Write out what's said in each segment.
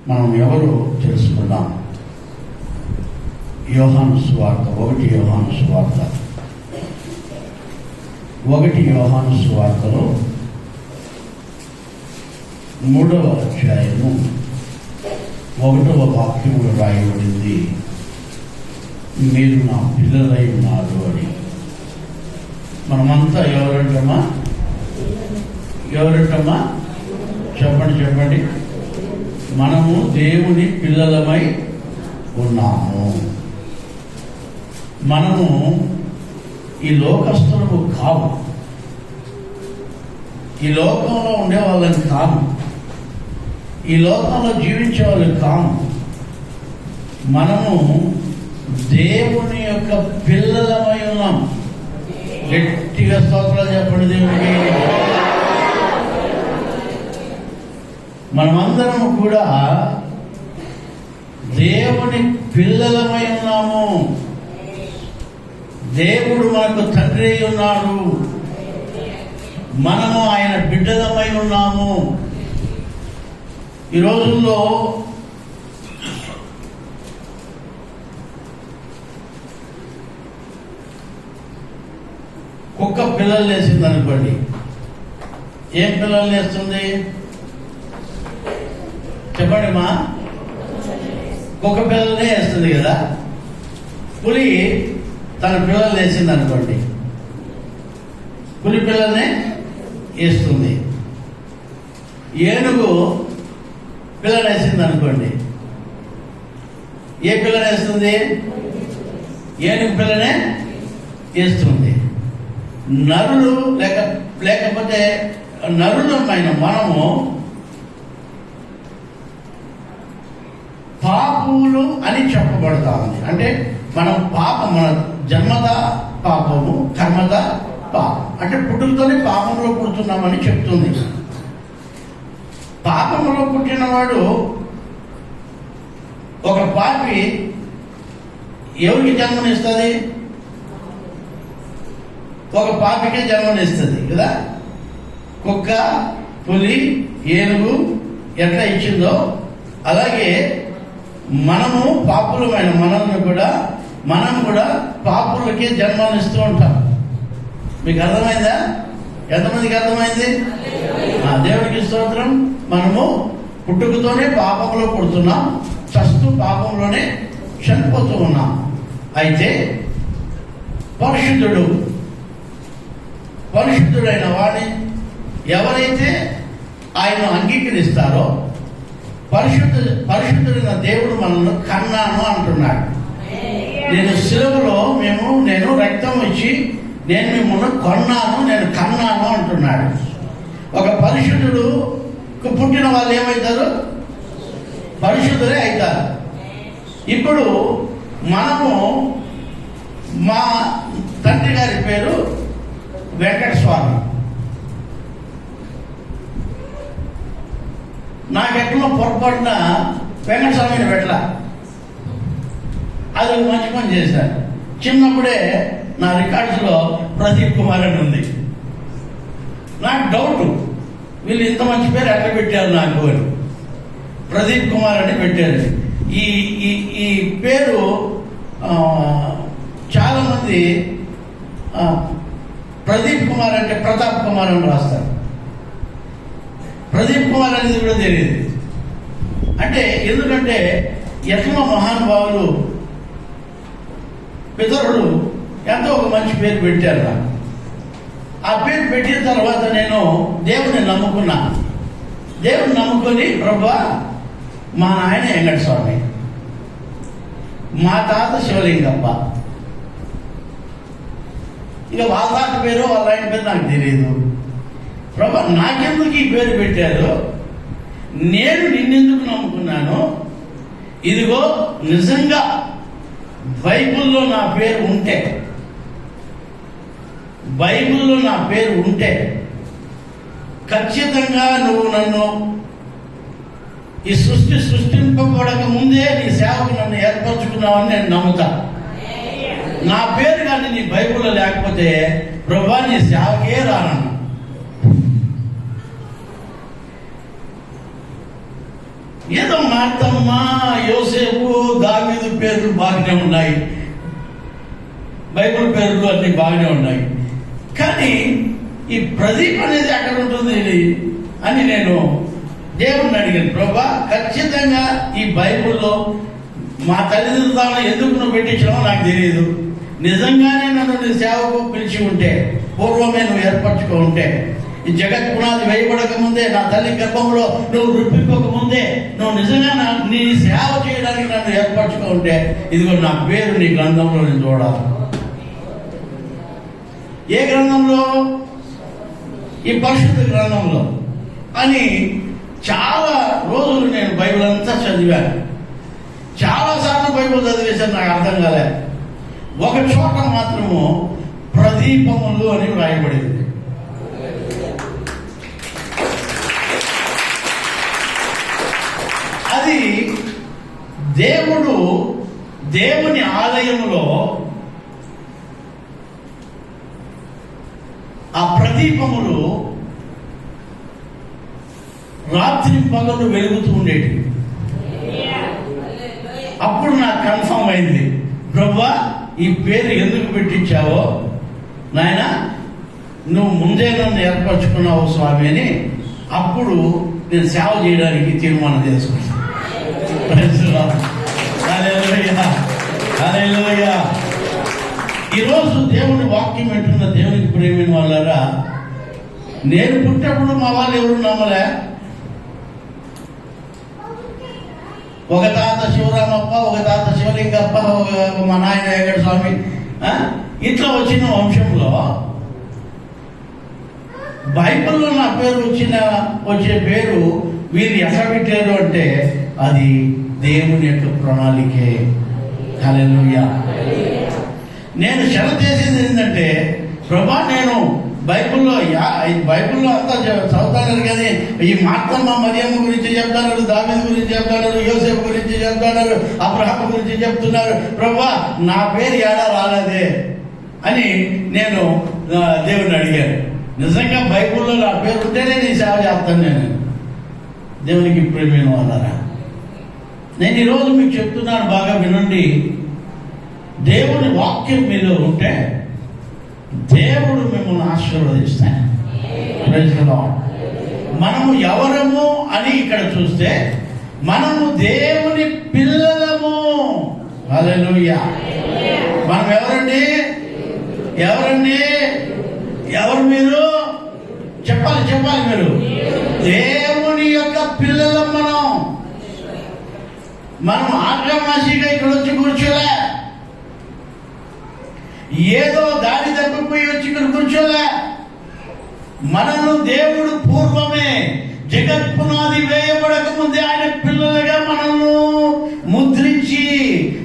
మనం ఎవరు తెలుసుకుందాం. యోహాను సువార్త 1 యోహాను సువార్తలో 3వ అధ్యాయము 1వ వాక్యములు రాయబడింది, మీరు నా పిల్లలై ఉన్నారు అని. మనమంతా ఎవరంటమా? చెప్పండి. మనము దేవుని పిల్లలమై ఉన్నాము. మనము ఈ లోకస్తులకు కాము, ఈ లోకంలో ఉండే వాళ్ళని కాము, ఈ లోకంలో జీవించే వాళ్ళు కాము. మనము దేవుని యొక్క పిల్లలమై ఉన్నాం. గట్టిగా స్తోత్రాలు చెప్పండి దేవునికి. మనమందరం కూడా దేవుని పిల్లలమై ఉన్నాము. దేవుడు మనకు తండ్రి ఉన్నాడు, మనము ఆయన బిడ్డలమై ఉన్నాము. ఈ రోజుల్లో కుక్క పిల్లలు వేసింది అనుకోండి, ఏం పిల్లలు వేస్తుంది చెప్పండి మా? కుక్క పిల్లలనే వేస్తుంది కదా. పులి తన పిల్లలు వేసింది అనుకోండి, పులి పిల్లల్నే వేస్తుంది. ఏనుగు పిల్లలు వేసింది అనుకోండి, ఏ పిల్లని వేస్తుంది? ఏనుగు పిల్లనే వేస్తుంది. నరులు లేకపోతే నరులమైన మనము పాపులు అని చెప్పబడతా ఉంది. అంటే మనం మన జన్మద పాపము, కర్మద పాపం. అంటే పుట్టుకతోనే పాపంలో పుడుతున్నామని చెప్తుంది. పాపంలో పుట్టినవాడు ఒక పాపి ఎవరికి జన్మనిస్తుంది? ఒక పాపికే జన్మనిస్తుంది కదా. కుక్క, పులి, ఏనుగు ఎట్లా ఇచ్చిందో అలాగే మనము పాపులమైన మనం కూడా పాపులకి జన్మనిస్తూ ఉంటాం. మీకు అర్థమైందా? ఎంతమందికి అర్థమైంది? దేవుడికి స్తోత్రం. మనము పుట్టుకతోనే పాపంలో పుడుతున్నాం, చస్తూ పాపంలోనే చనిపోతూ ఉన్నాం. అయితే పరిశుద్ధుడైన వాడిని ఎవరైతే ఆయన అంగీకరిస్తారో, పరిశుద్ధుడైన దేవుడు మనల్ని కన్నాను అంటున్నాడు. నేను శిలువలో నేను రక్తం ఇచ్చి నేను మిమ్మల్ని కొన్నాను, నేను కన్నాను అంటున్నాడు. ఒక పరిశుద్ధుడు పుట్టిన వాళ్ళు ఏమవుతారు? పరిశుద్ధులే అవుతారు. ఇప్పుడు మనము, మా తండ్రి గారి పేరు వెంకటస్వామి. నాకెట్లో పొరపాటున వెంకటస్వామిని పెట్టలా. అది మంచి పని చేశాను. చిన్నప్పుడే నా రికార్డ్స్లో ప్రదీప్ కుమార్ అని ఉంది. నాకు డౌట్, వీళ్ళు ఇంత మంచి పేరు ఎట్లా పెట్టారు నాకు అని. ప్రదీప్ కుమార్ అని పెట్టారు. ఈ పేరు చాలామంది ప్రదీప్ కుమార్ అంటే ప్రతాప్ కుమార్ అని రాస్తారు. ప్రదీప్ కుమార్ అనేది కూడా తెలియదు. అంటే ఎందుకంటే ఎట్లా మహానుభావులు పితరులు ఎంతో ఒక మంచి పేరు పెట్టారు నాకు. ఆ పేరు పెట్టిన తర్వాత నేను దేవుని నమ్ముకున్నా. దేవుని నమ్ముకొని, ప్రభువా మా నాయన వెంకటస్వామి, మా తాత శివలింగప్ప, ఇక వాళ్ళ తాత పేరు వాళ్ళ ఆయన పేరు నాకు తెలియదు. ప్రభా నాకెందుకు ఈ పేరు పెట్టారు? నేను నిన్నెందుకు నమ్ముకున్నాను? ఇదిగో నిజంగా బైబిల్లో నా పేరు ఉంటే ఖచ్చితంగా నువ్వు నన్ను ఈ సృష్టింపబడక ముందే నీ సేవకు నన్ను ఏర్పరచుకున్నావని నేను నమ్ముతా. నా పేరు కానీ నీ బైబిల్లో లేకపోతే ప్రభువా నీ సేవకే రానన్నా. ఏదో మార్తమ్మ, యోసేపు, దావీదు పేర్లు బాగానే ఉన్నాయి, బైబిల్ పేర్లు అన్ని బాగానే ఉన్నాయి, కానీ ఈ ప్రదీప్ అనేది ఎక్కడ ఉంటుంది అని నేను దేవుడిని అడిగాను. ప్రభా, ఖచ్చితంగా ఈ బైబిల్లో మా తల్లిదండ్రులను ఎందుకు నువ్వు పెట్టించావో నాకు తెలియదు. నిజంగానే నన్ను నీ సేవకు పిలిచి ఉంటే, పూర్వమే నువ్వు ఏర్పరచుకో ఉంటే, ఈ జగత్ పునాది వేయబడక ముందే, నా తల్లి గర్భంలో నువ్వు రుప్పిపోక ముందే, నువ్వు నిజంగా నీ సేవ చేయడానికి నన్ను ఏర్పరచుకో ఉంటే, ఇదిగో నా పేరు నీ గ్రంథంలో నేను చూడాలి. ఏ గ్రంథంలో? ఈ పరిశుద్ధ గ్రంథంలో అని చాలా రోజులు నేను బైబిల్ అంతా చదివాను. చాలాసార్లు బైబిల్ చదివేశాను, నాకు అర్థం కాలేదు. ఒక చోట మాత్రము ప్రదీపములు అని వ్రాయబడింది. అది దేవుని ఆలయంలో ఆ ప్రదీపములు రాత్రి పగలు వెలుగుతూ ఉండేవి. అప్పుడు నాకు కన్ఫర్మ్ అయింది, ప్రభువా ఈ పేరు ఎందుకు పెట్టించావో నాయన, నువ్వు ముందే నన్ను ఏర్పరచుకున్నావు స్వామి అని అప్పుడు నేను సేవ చేయడానికి తీర్మానం చేసుకున్నాను. ఈరోజు దేవుని వాక్యం వింటున్న దేవునికి ప్రేమైన వాళ్ళారా, నేను పుట్టినప్పుడు మా వాళ్ళు ఎవరు నమ్మలే. ఒక తాత శివరామప్ప, ఒక తాత శివలింగప్ప, మా నాయన వెంకట స్వామి, ఇట్లా వచ్చిన వంశంలో బైబిల్లో నా పేరు వచ్చే పేరు వీరు ఎట్లా పెట్టారు అంటే అది దేవుని యొక్క ప్రణాళికే. హల్లెలూయా. నేను షరతు చేసేది ఏంటంటే, ప్రభా నేను బైబిల్లో అంతా చదువుతాను కానీ ఈ మార్తమ్మ మరియమ్మ గురించి చెప్తున్నారు, దావీదు గురించి చెప్తున్నారు, యోసేపు గురించి చెప్తున్నారు, అబ్రహాము గురించి చెప్తున్నారు. ప్రభా నా పేరు ఏడా రాలేదే అని నేను దేవుడిని అడిగాను. నిజంగా బైబిల్లో నా పేరు ఉంటేనే నీ సేవ చేస్తాను. నేను దేవునికి ప్రేమైన వాళ్ళారా, నేను ఈరోజు మీకు చెప్తున్నాను, బాగా వినండి. దేవుని వాక్యం మీలో ఉంటే దేవుడు మిమ్మల్ని ఆశీర్వదిస్తాడు. Praise the Lord. మనము ఎవరము అని ఇక్కడ చూస్తే మనము దేవుని పిల్లలము. హల్లెలూయా. మనం ఎవరండి? ఎవరు మీరు? చెప్పాలి మీరు. దేవుని యొక్క పిల్లలం. మనం ఆగ్రమాసిగా ఇక్కడ వచ్చి కూర్చోలే, ఏదో దాడి తప్పిపోయి వచ్చి ఇక్కడ కూర్చోలే. మనను దేవుడు పూర్వమే, జగత్ పునాది వేయబడక ముందే ఆయన పిల్లలుగా మనల్ని ముద్రించి,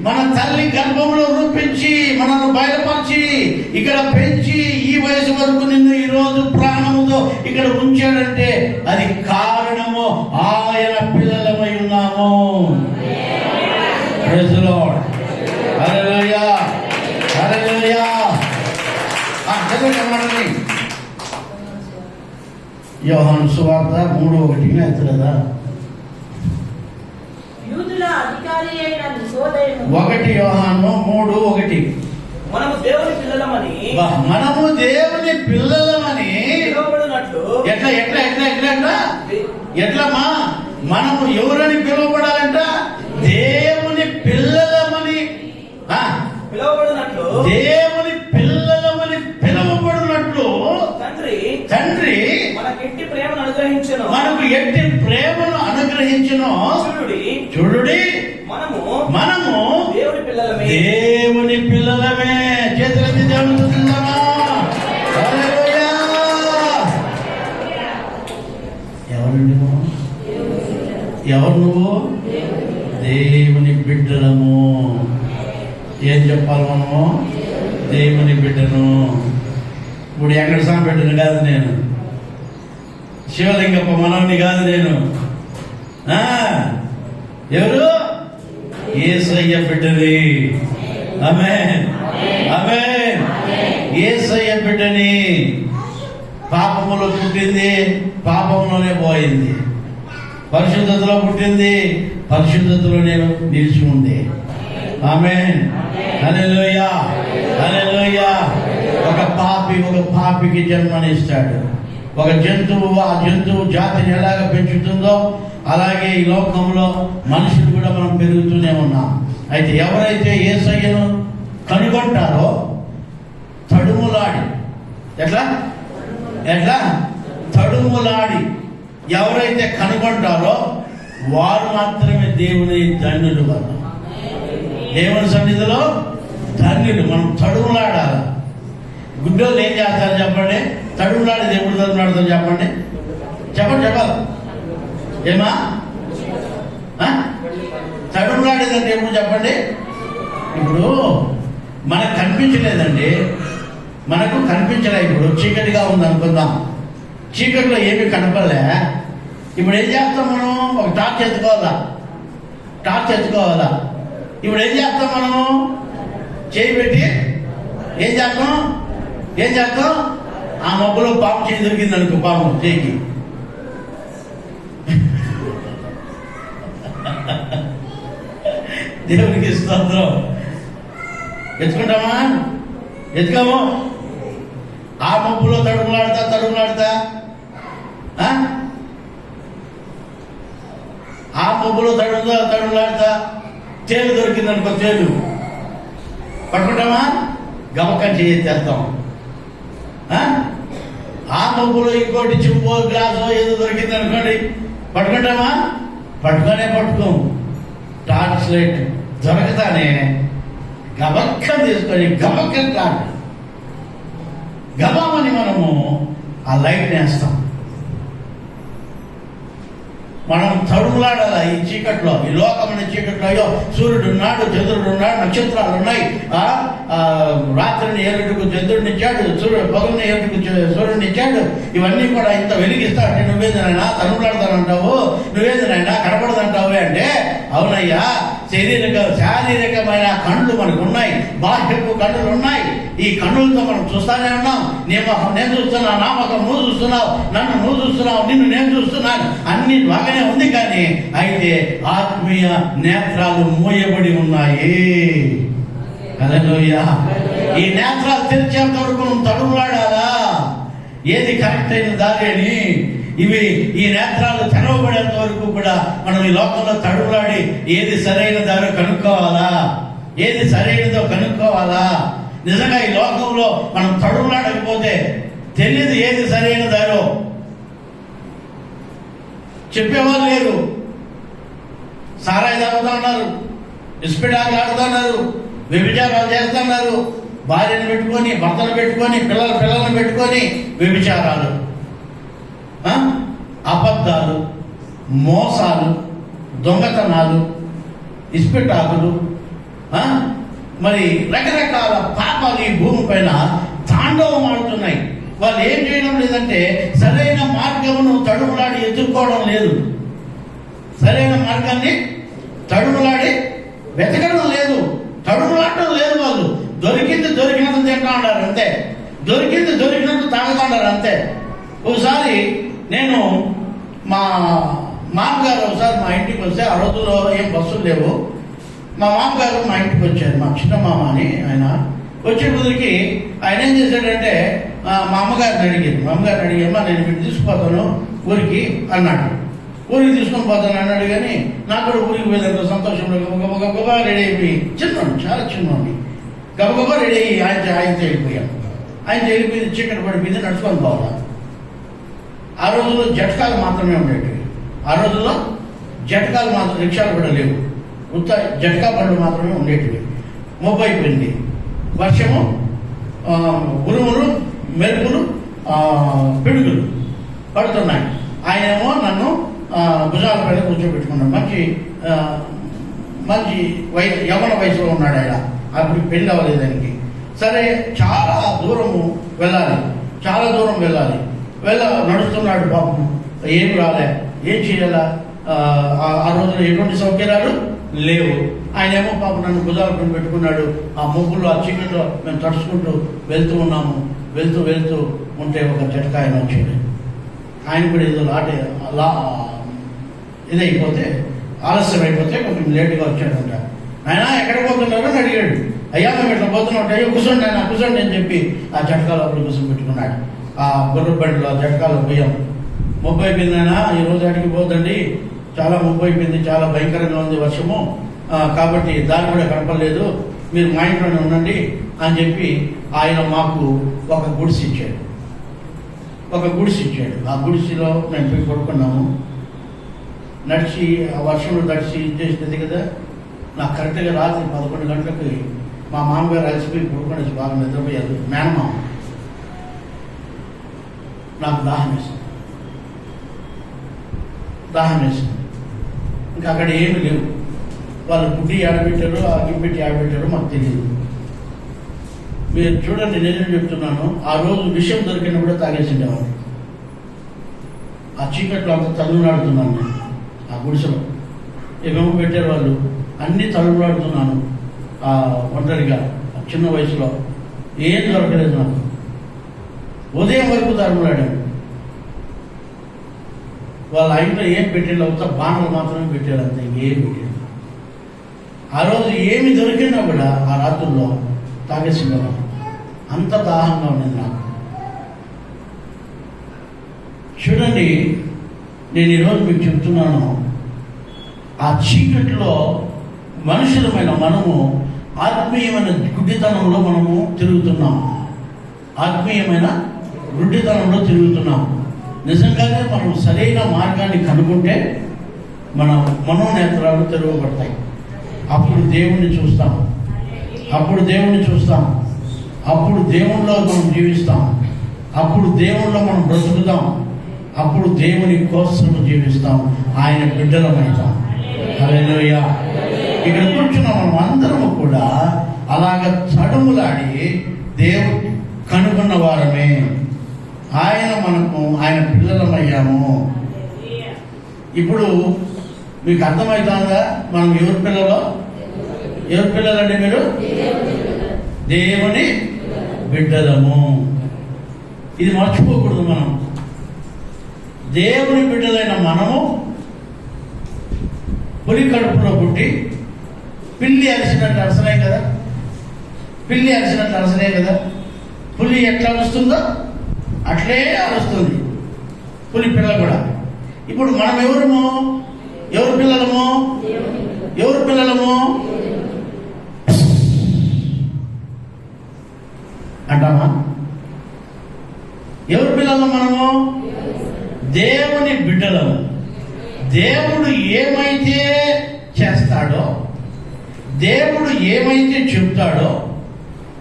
మన తల్లి గర్భంలో రూపించి, మనల్ని బయలుపరిచి, ఇక్కడ పెంచి, ఈ వయసు వరకు నిన్ను ఈ రోజు ప్రాణముతో ఇక్కడ ఉంచాడంటే అది కారణము ఆయన పిల్లలమై ఉన్నాము. Praise the lord. Hallelujah. Hallelujah. చదవండి. యోహాను సువార్త 3:1 ఎత్తలేదా? 1 యోహాను 3:1 మనము దేవుని పిల్లలమని పిలువబడినట్లు ఎట్లమ్మా మనము ఎవరని పిలువబడాలంట? దేవుని పిల్లలమని దేవుని పిల్లలమని పిలువబడినట్లు తండ్రి మనకు ఎట్టి ప్రేమను అనుగ్రహించును. చూడుడి మనము దేవుని పిల్లలమే. చేతులకి దేవుని చూద్దామా? ఎవరు నువ్వు? దేవుని బిడ్డలము. ఏం చెప్పాలి మనము? దేవుని బిడ్డను. ఇప్పుడు వెంకట స్వామి బిడ్డను కాదు నేను, శివలింగప్ప మనవని కాదు నేను. ఎవరు? యేసయ్య బిడ్డని. ఆమేన్, ఆమేన్. యేసయ్య బిడ్డని. పాపములో పుట్టింది, పాపంలోనే పోయింది. పరిశుద్ధతలో పుట్టింది, పరిశుద్ధతలోనే నిలిచి ఉంది. ఆమేన్. హల్లెలూయా, హల్లెలూయా. ఒక పాపికి జన్మనిస్తాడు. ఒక జంతువు ఆ జంతువు జాతిని ఎలాగ పెంచుతుందో అలాగే ఈ లోకంలో మనుషులు కూడా మనం పెరుగుతూనే ఉన్నాం. అయితే ఎవరైతే యేసయ్యను కనుగొంటారో తడుములాడి ఎట్లా తడుములాడి ఎవరైతే కనుగొంటారో వారు మాత్రమే దేవుని ధన్యులు. వాళ్ళు దేవుని సన్నిధిలో ధన్యులు. మనం తడుములాడాలి. గుడ్డోళ్ళు ఏం చేస్తారు చెప్పండి? తడుములాడి దేవుడు తడుములాడతారు చెప్పండి. చెప్పాలి. ఏమా తడుములాడేదంటే ఎప్పుడు చెప్పండి? ఇప్పుడు మనకు కనిపించలేదండి, మనకు కనిపించలే. ఇప్పుడు చీకటిగా ఉంది అనుకుందాం, చీకటిలో ఏమీ కనపడలే. ఇప్పుడు ఏం చేస్తాం మనం? ఒక టార్చ్ ఎత్తుకోవాలా. ఇప్పుడు ఏం చేస్తాం మనము? చేయి పెట్టి ఏం చేస్తాం? ఆ మబ్బులో పాము చేయి దొరికింది అనుకో, పాము చేయికి దేవునికి స్తోత్రం. ఎత్తుకుంటామా? ఎత్తుకోము. ఆ మబ్బులో తడుములాడతా ఆ మబ్బులో తడుములాడతా తేలు దొరికిందనుకో, తేలు పట్టుకుంటామా? గమకం చేయెత్తేస్తాం. ఆ మబ్బులో ఇంకోటి చింపో గ్లాసో ఏదో దొరికింది అనుకోండి, పట్టుకుంటామా? పట్టుకోము. టార్చ్ లైట్ దొరకతానే గమక్కం తీసుకొని గమక్కం కాదు గమమని మనము ఆ లైట్ వేస్తాం. మనం తడుములాడాల ఈ చీకట్లో, ఈ లోకమైన చీకట్లో. అయ్యో, సూర్యుడు ఉన్నాడు, చంద్రుడు ఉన్నాడు, నక్షత్రాలు ఉన్నాయి. రాత్రిని ఏలుటకు చంద్రుడిని ఇచ్చాడు, పగలని ఏలుటకు సూర్యుడిని ఇచ్చాడు. ఇవన్నీ కూడా ఇంత వెలిగిస్తాడు. నువ్వేది నాయనా తడుములాడతానంటావు, నువ్వేది నాయనా కనపడదంటావు అంటే, అవునయ్యా, శారీరకమైన కళ్ళు మనకు ఉన్నాయి, బాహ్యపు కళ్ళు ఉన్నాయి. ఈ కన్నులతో మనం చూస్తానే ఉన్నాం. నేను చూస్తున్నా, నా ముఖం నువ్వు చూస్తున్నావు, నన్ను నువ్వు చూస్తున్నావు, నిన్ను నేను చూస్తున్నాను, అన్ని బాగానే ఉంది. కానీ అయితే ఆత్మీయ నేత్రాలు మూయబడి ఉన్నాయి. హల్లెలూయా. ఈ నేత్రాలు తెరిచేంత వరకు మనం తడుములాడాలా, ఏది కరెక్ట్ అయిన దారి అని. ఈ నేత్రాలు తెరవబడేంత వరకు కూడా మనం ఈ లోకంలో తడుములాడి ఏది సరైన దారో కనుక్కోవాలా, ఏది సరైనదో కనుక్కోవాలా. నిజంగా ఈ లోకంలో మనం తడుములాడకపోతే తెలియదు ఏది సరైన దారో. చెప్పేవాళ్ళు లేరు. సారాయి తాగుతా ఉన్నారు, ఇస్పిటాకులు ఆడుతున్నారు, వ్యభిచారాలు చేస్తున్నారు. భార్యను పెట్టుకొని, భర్తను పెట్టుకొని, పిల్లలను పెట్టుకొని వ్యభిచారాలు, అబద్ధాలు, మోసాలు, దొంగతనాలు, ఇస్పిటాకులు, మరి రకరకాల పాపాలు ఈ భూమి పైన తాండవం ఆడుతున్నాయి. వాళ్ళు ఏం చేయడం లేదంటే సరైన మార్గమును తడుములాడి ఎత్తుక్కోవడం లేదు. సరైన మార్గాన్ని తడుములాడి వెతకడం లేదు, తడుములాడటం లేదు. వాళ్ళు దొరికినట్టు తింటా ఉన్నారు అంతే, దొరికినట్టు తాగుతా ఉన్నారు అంతే. ఒకసారి నేను మా మామగారు ఒకసారి మా ఇంటికి వస్తే, ఆ రోజుల్లో ఏం బస్సులు లేవు, మా మామగారు మా ఇంటికి వచ్చారు. మా చిన్న మామ అని ఆయన వచ్చే ముందుకి ఆయన ఏం చేశాడంటే మా అమ్మగారిని అడిగామా, నేను వీటిని తీసుకుపోతాను ఊరికి అన్నాడు. ఊరికి తీసుకొని పోతాను అన్నాడు. కానీ నాకు కూడా ఊరికి పోయేంత సంతోషంలో గబగబా రెడీ అయిపోయి, చిన్నోండి, చాలా చిన్నోండి, గబగబా రెడీ అయ్యి ఆయనతో వెళ్ళిపోయాం. ఆయనతో వెళ్ళిపోయింది, చీకటి పడిపోయింది, నడుచుకొని పోవాలి. ఆ రోజుల్లో జటకాలు మాత్రమే ఉండేవి. ఆ రోజుల్లో జటకాలు మాత్రం, రిక్షాలు కూడా లేవు, ఉత్త జటకా బండ్లు మాత్రమే ఉండేటివి. మొబ్బు అయిపోయింది, వర్షము, ఉరుములు, మెరుపులు, పిడుగులు పడుతున్నాయి. ఆయనేమో నన్ను భుజాల పైన కూర్చోబెట్టుకున్నాడు. మంచి యవ్వన వయసులో ఉన్నాడు ఆయన. అప్పుడు పెళ్ళి అవ్వలేదు ఆయనకి. సరే, చాలా దూరం వెళ్ళాలి. నడుస్తున్నాడు పాపం. ఏం రాలే, ఏం చేయాలా? ఆ రోజున ఎటువంటి సౌకర్యాలు లేవు. ఆయనేమో పాపం నన్ను భుజాలను పెట్టుకున్నాడు. ఆ ముగ్గులు, ఆ చీకట్లో మేము తడుచుకుంటూ వెళ్తూ ఉన్నాము. వెళ్తూ ఉంటే ఒక జటకాయన వచ్చాడు. ఆయన కూడా ఏదో ఇదైపోతే ఆలస్యం అయిపోతే కొంచెం లేటుగా వచ్చాడంట. ఆయన ఎక్కడ పోతున్నారో అని అడిగాడు. అయ్యా మేము ఇట్లా పోతున్నాం, అయ్యో కూర్చోండి ఆయన కూర్చోండి అని చెప్పి ఆ జటకాలో అప్పుడు కూర్చొని పెట్టుకున్నాడు. ఆ గుర్ర బండిలో ఆ జటకాలో పోయాం. ముప్పై అయిపోయింది ఆయన, ఈ రోజు అడిగి పోదండి, చాలా ముప్పై అయిపోయింది, చాలా భయంకరంగా ఉంది వర్షము, కాబట్టి దారి కూడా కనపడలేదు, మీరు మా ఇంట్లోనే ఉండండి అని చెప్పి ఆయన మాకు ఒక గుడిసి ఇచ్చాడు. ఆ గుడిసిలో మేము పోయి పడుకున్నాము. నడిచి ఆ వర్షంలో నడిచి చేసేది కదా. నాకు కరెక్ట్గా రాత్రి 11 గంటలకి మా మామగారు అలసిపోయి పడుకొని బాగా నిద్రపోయారు. మేనమామ నాకు దాహం వేసింది. ఇంకా అక్కడ ఏమి లేవు. వాళ్ళు బుడ్డి ఆడబెట్టారు, ఆ గిబ్బెట్టి ఆడబెట్టారు మాకు తెలియదు. మీరు చూడండి, నేను చెప్తున్నాను, ఆ రోజు విషయం దొరికిన కూడా తాగేసిండేవాడు. ఆ చీకట్లో అంత తలులాడుతున్నాను నేను ఆ గుడిసెలో. ఏమేమో పెట్టారు వాళ్ళు, అన్నీ తలులాడుతున్నాను ఆ ఒంటరిగా చిన్న వయసులో. ఏం దొరకలేదు నాకు. ఉదయం వరకు తలులాడాను. వాళ్ళ ఇంట్లో ఏం పెట్టారు, అవుతా బాణలు మాత్రమే పెట్టారు, అంతే, ఏం పెట్టారు. ఆ రోజు ఏమి దొరికినా కూడా ఆ రాత్రుల్లో తాగేసిండేవాడు. అంత దాహంగా ఉండేది నాకు. చూడండి, నేను ఈరోజు మీకు చెప్తున్నాను, ఆ చీకట్లో మనుషులమైన మనము ఆత్మీయమైన గుడ్డితనంలో మనము తిరుగుతున్నాం. నిజంగానే మనం సరైన మార్గాన్ని కనుక్కుంటే మన మనోనేత్రాలు తెరవబడతాయి. అప్పుడు దేవుణ్ణి చూస్తాం. అప్పుడు దేవునిలో మనం జీవిస్తాం. అప్పుడు దేవునిలో మనం బ్రతుకుతాం. అప్పుడు దేవుని కోసం జీవిస్తాం. ఆయన బిడ్డలమైతాం. హల్లెలూయా. ఇక్కడ కూర్చున్న మనం అందరము కూడా అలాగ తడుములాడి దేవుడు కనుగొన్న వారమే. ఆయన పిల్లలమయ్యాము. ఇప్పుడు మీకు అర్థమవుతుందా మనం ఎవరి పిల్లలండి? మీరు దేవుని బిడ్డలము. ఇది మర్చిపోకూడదు. మనం దేవుని బిడ్డలైన మనము పులి కడుపులో పుట్టి పిల్లి అరిసినట్టు అరసనే కదా. పులి ఎట్లా అరుస్తుందో అట్లే అరుస్తుంది పులి పిల్ల కూడా. ఇప్పుడు మనం ఎవరు పిల్లలము అంటామా? ఎవరు పిల్లలు మనము? దేవుని బిడ్డలము. దేవుడు ఏమైతే చేస్తాడో, దేవుడు ఏమైతే చెప్తాడో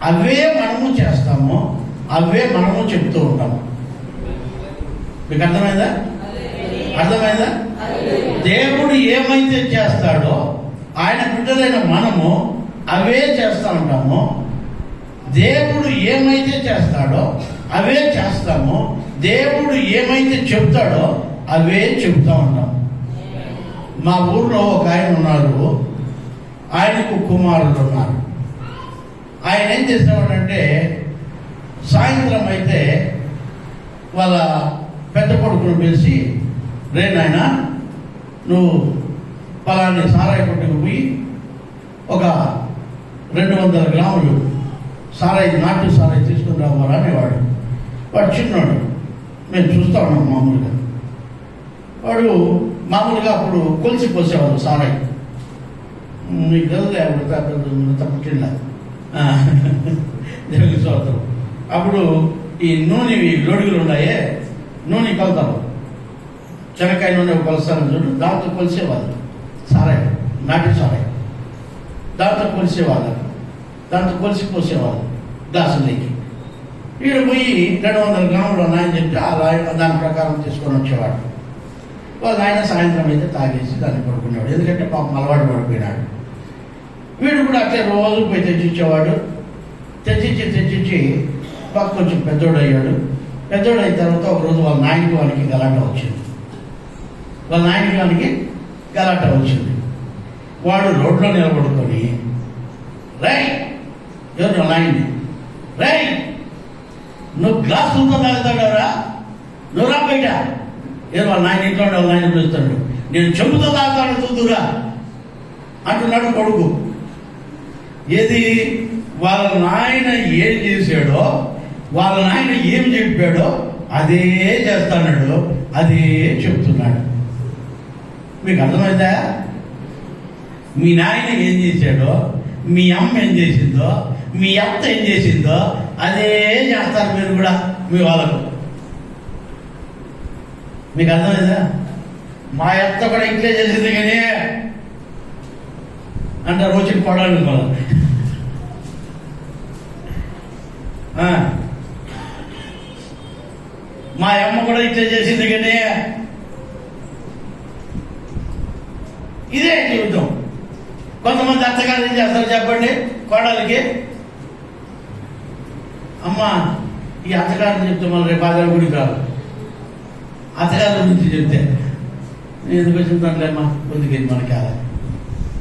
అవే మనము చేస్తామో, అవే మనము చెప్తూ ఉంటాము. మీకు అర్థమైందా? దేవుడు ఏమైతే చేస్తాడో ఆయన బిడ్డలైన మనము అవే చేస్తూ ఉంటాము. దేవుడు ఏమైతే చేస్తాడో అవే చేస్తాము. దేవుడు ఏమైతే చెప్తాడో అవే చెప్తా ఉంటాం. మా ఊర్లో ఒక ఆయన ఉన్నారు. ఆయనకు కుమారులు ఉన్నారు. ఆయన ఏం చేసేవాడంటే సాయంత్రం అయితే వాళ్ళ పెద్ద కొడుకును పిలిచి, రే నాయన, నువ్వు పలాని సారాయి కొట్టుకు పోయి ఒక 200 గ్రాములు సారాయి, నాటు సారాయి తీసుకుని రావాలా అనేవాడు. వాడు చిన్నాడు, మేము చూస్తా ఉన్నాం మామూలుగా. వాడు మామూలుగా అప్పుడు కొలిసి పోసేవాడు సారాయి. మీకు తెలుసు పుట్టిన దేవుని స్తోత్రం. అప్పుడు ఈ నూనె లోడుగులు ఉన్నాయే, నూనె కొలుతారు, శనక్కాయ నూనె కొలుస్తారని చూడు, దాంతో కొలిసేవాళ్ళు సారాయి, నాటి సారాయి. దాంతో కొలిసి పోసేవాళ్ళు గ్లాసులకి. వీడు పోయి 200 గ్రాములు ఉన్నాయని చెప్పి దాని ప్రకారం తీసుకొని వచ్చేవాడు. వాళ్ళ ఆయన సాయంత్రం అయితే తాగేసి దాన్ని పడుకునేవాడు. ఎందుకంటే పాపం అలవాటు పడిపోయినాడు. వీడు కూడా అట్లే రోజు పోయి తెచ్చిచ్చేవాడు. తెచ్చిచ్చి పాప కొంచెం పెద్దోడు అయ్యాడు. పెద్దోడు అయిన తర్వాత ఒకరోజు వాళ్ళ నాయనకి గలాట వచ్చింది. వాడు రోడ్లో నిలబడుకొని, రై ఎవరు నాయన్ని, రై నువ్వు గ్లాసులతో తాగుతాడవరా, నువ్వు రా బయట. ఏదో వాళ్ళ నాయన ఇంట్లో వాళ్ళ నాయన పిలుస్తాడు, నేను చెబుతా తాగుతాను చూద్దురా అంటున్నాడు కొడుకు. ఏది వాళ్ళ నాయన ఏం చేశాడో, వాళ్ళ నాయన ఏం చెప్పాడో అదే చేస్తున్నాడు, అదే చెప్తున్నాడు. మీకు అర్థమైందా? మీ నాయన ఏం చేశాడో, మీ అమ్మ ఏం చేసిందో, మీ అత్త ఏం చేసిందో అదే చేస్తారు మీరు కూడా మీ వాళ్ళకు. మీకు అర్థమైందా? మా అత్త కూడా ఇట్లే చేసింది కానీ అంటారు రోజుకి పడాలి మళ్ళీ. మా అమ్మ కూడా ఇట్లే చేసింది కానీ ఇదే జీవితం. కొంతమంది అత్తగారు ఏం చేస్తారు చెప్పండి? కోడలికి, అమ్మ ఈ అత్తగారిని చెప్తే మళ్ళీ రేపు ఆధార గుడికి రాదు. అత్తగారి గురించి చెప్తే నేను ఎందుకు వచ్చిందమ్మా కొద్దిగా మనకి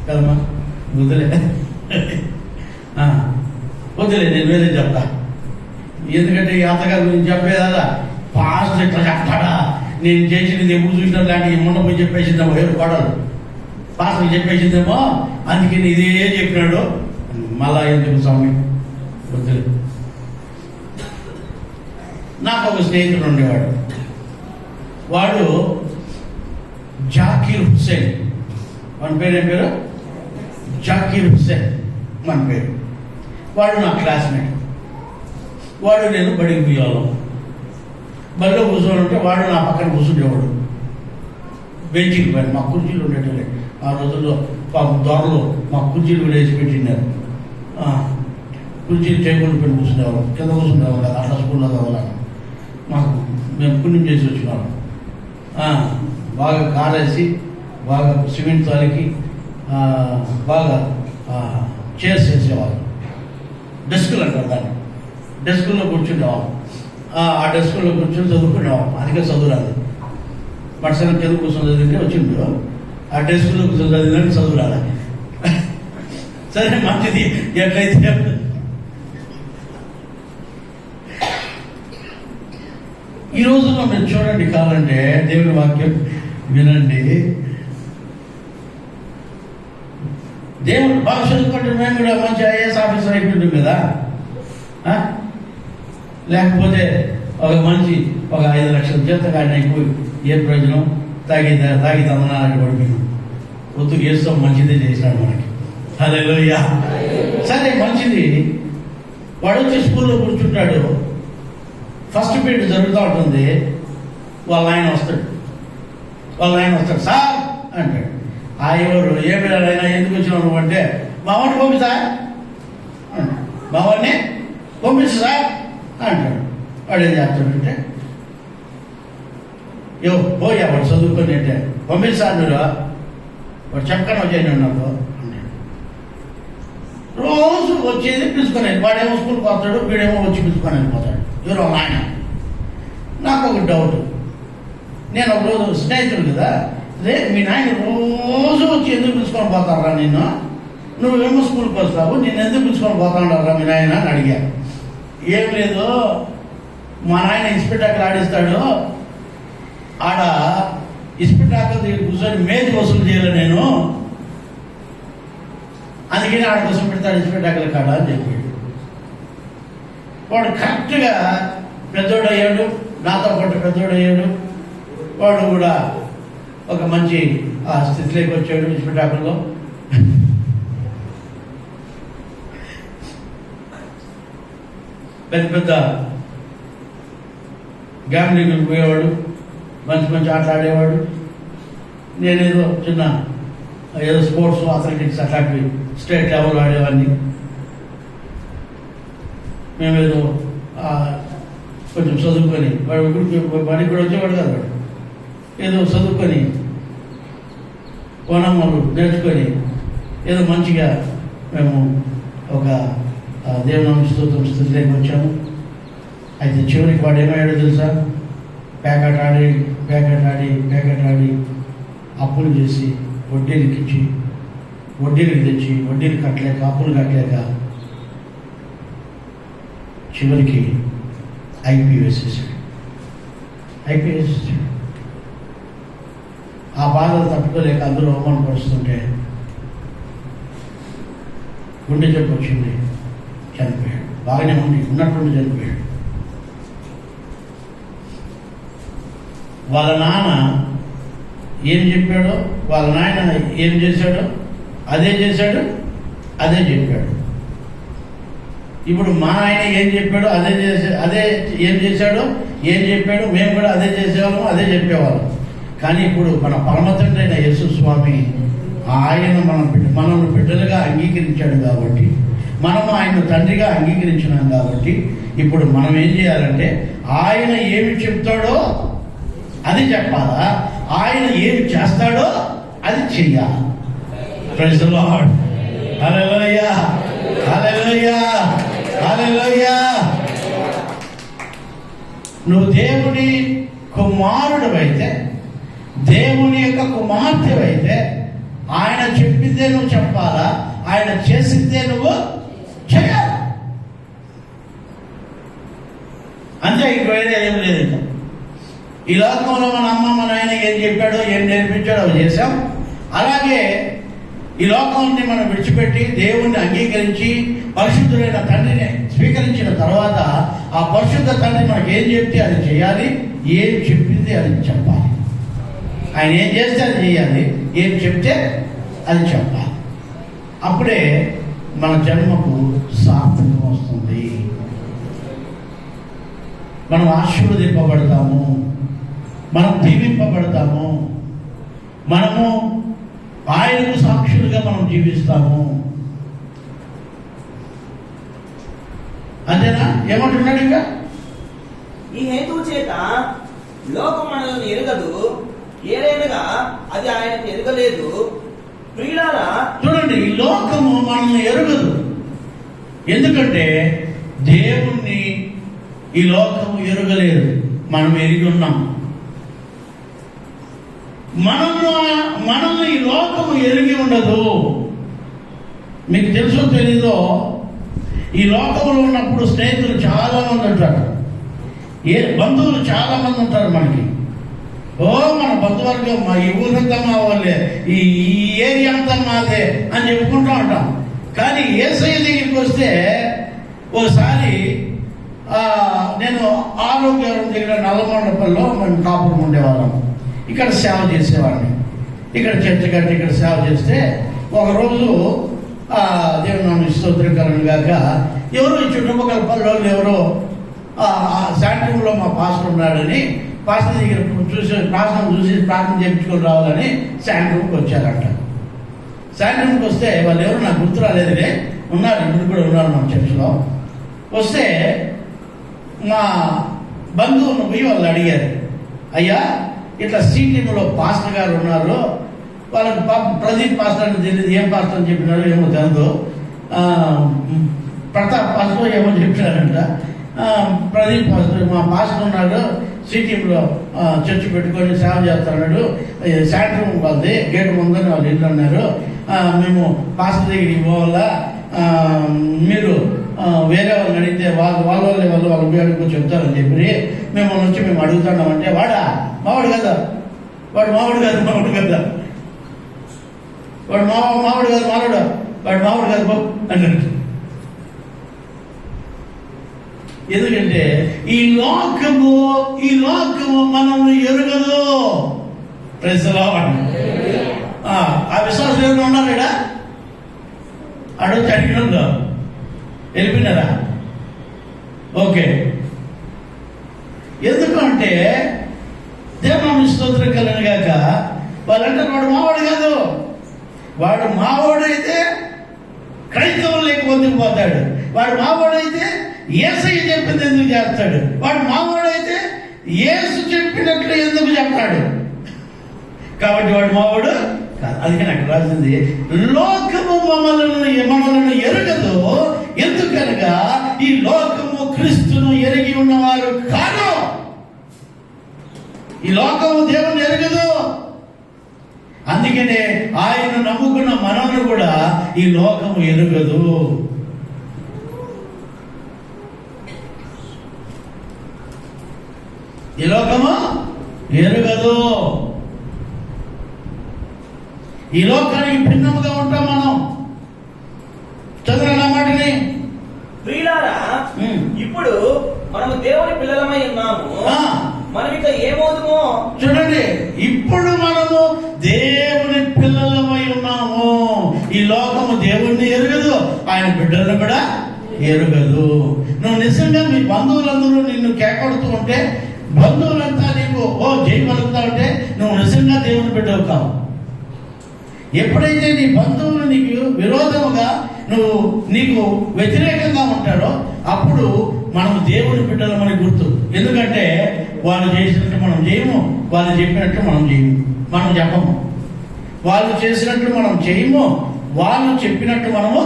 కదమ్మా వద్దులే వద్దులే నేను వేరే చెప్తా. ఎందుకంటే ఈ అత్తగారి గురించి చెప్పేదా పాస్ట్ ఇట్లా చెప్తాడా, నేను చేసింది ఎప్పుడు చూసినా లాంటి మొన్న పోయి చెప్పేసిందేమో ఎవరు కోడలు పాస్టర్ చెప్పేసిందేమో, అందుకని ఇదే చెప్పినాడు మళ్ళా ఎందుకు స్వామి వద్దులే. నాకు ఒక స్నేహితుడు ఉండేవాడు, వాడు జాకీర్ హుస్సేన్. మన పేరు ఏం పేరు? జాకీర్ హుస్సేన్ మన పేరు. వాడు నా క్లాస్మేట్. వాడు నేను బడికి పోయేవాళ్ళం. బడిలో కూర్చొని ఉంటే వాడు నా పక్కన కూర్చుండేవాడు. బెంచికి పోయాడు. మా కుర్చీలు ఉండేటోళ్ళే ఆ రోజుల్లో. దొరలు మా కుర్చీలు కూడా వేసి పెట్టినారు. కుర్చీలు టేబుల్ పెట్టి కూర్చునేవాళ్ళం, కింద కూర్చునేవాళ్ళం కదా, అట్లా స్కూల్లో చదవాలి. మాకు మేము పుణ్యం చేసి వచ్చినాము. బాగా కారేసి బాగా సిమెంట్ తాలికి బాగా చైర్స్ వేసేవాళ్ళు. డెస్కులు అంటారు దాన్ని. డెస్కుల్లో కూర్చునేవాళ్ళం. ఆ డెస్కుల్లో కూర్చొని చదువుకునేవాళ్ళం. అందుకే చదువు రాదు. పర్సనల్ కింద కూర్చొని చదివితే వచ్చిండు. ఆ డెస్కుల్లో కూర్చొని చదివినట్టు చదువు రాదు. సరే మంచిది ఎట్లయితే. ఈ రోజుల్లో మీరు చూడండి, కావాలంటే దేవుని వాక్యం వినండి. దేవుడు బాగా చదువుకుంటే మేము కూడా మంచి ఐఏఎస్ ఆఫీసర్ అయిపోయింది కదా. లేకపోతే ఒక 5 లక్షల జీతగాడిని అయిపోయి ఏ ప్రయోజనం? తాగి తందనానికి పడిపోయినాం. ఒత్తుకు వేస్తాం, మంచిదే చేసినాడు మనకి. హల్లెలూయా. సరే మంచిది. వాడు వచ్చి స్కూల్లో కూర్చుంటాడు. ఫస్ట్ పీరియడ్ జరుగుతూ ఉంటుంది. వాళ్ళ ఆయన వస్తాడు. సార్ అంటాడు. ఎవరు ఏ పిల్లలైనా ఎందుకు వచ్చినావు అంటే, మావాడిని పంపిస్తా, మావాడిని పంపించు సార్ అంటాడు. వాడు ఏం చేస్తాడంటే, పోయా వాడు చదువుకొని అంటే పంపిస్తాను మీరు, వాడు చెప్పకనే వచ్చాను నాకు అన్నాడు. రోజు వచ్చేది పిలుచుకొని, వాడేమో స్కూల్కి వస్తాడు, వీడేమో వచ్చి పిలుచుకొని వెళ్ళిపోతాడు. ఎవరో ఆయన. నాకు ఒక డౌట్. నేను ఒక రోజు స్నేహితుడు కదా, అదే మీ నాయన రోజు వచ్చి ఎందుకు పిలుచుకొని పోతారా నిన్ను? నువ్వేమో స్కూల్కి వస్తావు, నేను ఎందుకు పిలుచుకొని పోతాడారా మీ నాయన అని అడిగాను. ఏం లేదు, మా నాయన ఇస్పిటాకులు ఆడిస్తాడు, ఆడ ఇస్పిటాకులు దగ్గర కూర్చొని మేజ్ వసూలు చేయాలి నేను, అందుకని ఆడ కోసం పెడతాడు ఇస్పిటాకుల కాడ అని చెప్పాడు. వాడు కరెక్ట్గా పెద్దోడయ్యాడు, నాతో పాటు పెద్దోడయ్యాడు. వాడు కూడా ఒక మంచి స్థితిలోకి వచ్చాడు ఇస్పిటాకుల్లో. పెద్ద గ్యామ్లింగ్కి పోయేవాడు, మంచి ఆటలు ఆడేవాడు. నేనేదో ఏదో స్పోర్ట్స్ అథ్లెటిక్స్ అట్లాంటివి స్టేట్ లెవెల్ ఆడేవాడిని. మేమేదో కొంచెం చదువుకొని, వాడు బడికి కూడా వచ్చేవాడు కదా, వాడు ఏదో చదువుకొని కోణమ్మలు నేర్చుకొని ఏదో మంచిగా మేము ఒక దేవుని స్థితిలోకి వచ్చాము. అయితే చివరికి వాడు ఏమయ్యాడో తెలుసా? ప్యాకెట్ ఆడి అప్పులు చేసి వడ్డీలకి తెచ్చి వడ్డీలు కట్టలేక, అప్పులు కట్టలేక చివరికి ఐపీ వేసేసాడు. ఆ బాధలు తట్టుకోలేక అందరూ అవమానపరుస్తుంటే గుండె జబ్బు వచ్చింది, చనిపోయాడు. బాగానే ఉన్నట్టుండి చనిపోయాడు. వాళ్ళ నాన్న ఏం చెప్పాడో, వాళ్ళ నాయన ఏం చేశాడో అదే చేశాడు, అదే చెప్పాడు. ఇప్పుడు మా ఆయన ఏం చెప్పాడో అదే ఏం చేశాడో ఏం చెప్పాడో మేము కూడా అదే చేసేవాళ్ళము, అదే చెప్పేవాళ్ళం. కానీ ఇప్పుడు మన పరమ తండ్రి అయిన యేసు స్వామి ఆయన మనల్ని బిడ్డలుగా అంగీకరించాడు కాబట్టి, మనము ఆయన తండ్రిగా అంగీకరించినాం కాబట్టి ఇప్పుడు మనం ఏం చేయాలంటే ఆయన ఏమి చెప్తాడో అది చెప్పాలా, ఆయన ఏమి చేస్తాడో అది చెయ్యాలి. Praise the lord. Hallelujah, hallelujah, hallelujah. నువ్వు దేవుని కుమారుడివైతే, దేవుని యొక్క కుమార్తెవైతే ఆయన చెప్పిందే నువ్వు చెప్పాలా, ఆయన చేసిందే నువ్వు చేయాలి. అంతే, ఇంక వేరే ఏం లేదు. ఇంకా ఈ లోకంలో మన అమ్మ మన ఆయన ఏం చెప్పాడో ఏం నేర్పించాడో అవి చేశాం. అలాగే ఈ లోకాన్ని మనం విడిచిపెట్టి దేవుణ్ణి అంగీకరించి పరిశుద్ధులైన తండ్రిని స్వీకరించిన తర్వాత ఆ పరిశుద్ధ తండ్రి మనకి ఏం చెప్తే అది చేయాలి, ఏం చెప్పింది అది చెప్పాలి. ఆయన ఏం చేస్తే అది చేయాలి, ఏం చెప్తే అది చెప్పాలి. అప్పుడే మన జన్మకు సార్థకం వస్తుంది. మనం ఆశీర్వదింపబడతాము, మనం దీవింపబడతాము, మనము ఆయనకు సాక్షులుగా మనం జీవిస్తాము. అంతేనా? ఏమంటున్నాడు ఇంకా? ఈ హేతువు చేత లోకం మనల్ని ఎరగదు, ఏలైనగా అది ఆయనకు ఎరగలేదు. ప్రియులారా, చూడండి, ఈ లోకము మనల్ని ఎరగదు. ఎందుకంటే దేవుణ్ణి ఈ లోకము ఎరగలేదు, మనం ఎరిగి ఉన్నాం. మనల్ని ఈ లోకము ఎరిగి ఉండదు. మీకు తెలుసో తెలీదో, ఈ లోకంలో ఉన్నప్పుడు స్నేహితులు చాలా మంది ఉంటారు, బంధువులు చాలా మంది ఉంటారు మనకి. మన బంధువర్గం, మా ఈ ఊరంతా మా వాళ్ళే, ఈ ఏరియా అంతా మాదే అని చెప్పుకుంటూ ఉంటాం. కానీ యేసయ్య దగ్గరికి వస్తే ఒకసారి నేను ఆరోగ్యవరం దగ్గర నల్లమండపల్లో మేము కాపురం ఉండేవాళ్ళం. ఇక్కడ సేవ చేసేవాడిని. ఇక్కడ చర్చ కట్టి ఇక్కడ సేవ చేస్తే ఒకరోజు దేవుని నామ స్తోత్రం గాక ఎవరో ఈ చుట్టుపక్కల పల్లెలు ఎవరో శాంట్రూమ్లో మా పాస్టర్ ఉన్నాడని, పాస్టర్ దగ్గర చూసి ప్రార్థన చేయించుకొని రావాలని శాంట్రూమ్కి వచ్చారంట. శాంట్రూమ్కి వస్తే వాళ్ళు ఎవరు నాకు గుర్తు రాలేదులే, ఉన్నారు, ఇప్పుడు కూడా ఉన్నారు మన చర్చిలో. వస్తే మా బంధువులను పోయి వాళ్ళు అడిగారు, అయ్యా ఇట్లా సిటీలో పాస్టర్ గారు ఉన్నారు, వాళ్ళకి ప్రదీప్ పాస్టర్ అని తెలియదు, ఏం పాస్టర్ అని చెప్పినారు ఏమో తెలియదు, ప్రతాప్ పాస్టర్ ఏమో చెప్పినారంట. ప్రదీప్ పాస్టర్ మా పాస్టర్ ఉన్నాడు, సిటీలో చర్చి పెట్టుకొని సేవ చేస్తున్నాడు, శాంట్రూమ్ వాళ్ళది గేటు ముందని వాళ్ళు ఇల్లు అన్నారు, మేము పాస్టర్ దగ్గరికి పోవాలా, మీరు వేరే వాళ్ళని అడిగితే వాళ్ళు అడుగు చెప్తారని చెప్పి మేము వచ్చి మేము అడుగుతున్నామంటే, మావాడు కదా వాడు మావాడు కాదు మావాడు కదా అన్నట్టు. ఎందుకంటే ఈ లోకము మనల్ని ఎరుగదు. ఆ విశ్వాసం ఎవరు ఉన్నారు ఇక్కడ? అడుగు అడిగిన వెళ్ళిపోయినారా? ఓకే. ఎందుకంటే దేవుని స్తోత్రం కలగాక వాళ్ళంటారు వాడు మావాడు కాదు, వాడు మావాడైతే క్రైస్తవులకు పొందిపోతాడు, వాడు మావాడైతే యేసయ్య చెప్పింది ఎందుకు చేస్తాడు, వాడు మావాడైతే యేసు చెప్పినట్లు ఎందుకు చెప్తాడు, కాబట్టి వాడు మావాడు కాదు. అందుకని అక్కడ రాసింది లోకము మనలను ఎరగదు, ఎందుకనగా ఈ లోకము క్రీస్తును ఎరిగి ఉన్నవారు కాదు. ఈ లోకము దేవుని ఎరగదు. అందుకనే ఆయన నమ్ముకున్న మనల్ని కూడా ఈ లోకము ఎరుగదు. ఈ లోకము ఎరుగదు. ఈ లోకానికి భిన్నముగా ఉంటాం మనం. చదువురా మాటని. ప్రియులారా, ఇప్పుడు మనము దేవుని పిల్లలమై ఉన్నాము. మనం ఇక ఏమవుతామో చూడండి, ఇప్పుడు మనము దేవుని పిల్లలమై ఉన్నాము. ఈ లోకము దేవుణ్ణి ఎరుగదు, ఆయన బిడ్డలను కూడా ఎరుగదు. నువ్వు నిజంగా మీ బంధువులందరూ నిన్ను కేకడుతూ ఉంటే, బంధువులంతా నీకు చేయగలుగుతా ఉంటే నువ్వు నిజంగా దేవుని బిడ్డవు కావు. ఎప్పుడైతే నీ బంధువులు నీకు విరోధముగా నీకు వ్యతిరేకంగా ఉంటారో అప్పుడు మనం దేవుని బిడ్డలమని గుర్తు. ఎందుకంటే వాళ్ళు చేసినట్టు మనం చేయము, వాళ్ళు చెప్పినట్టు మనం చేయము, మనం చెప్పము. వాళ్ళు చేసినట్టు మనం చేయము, వాళ్ళు చెప్పినట్టు మనము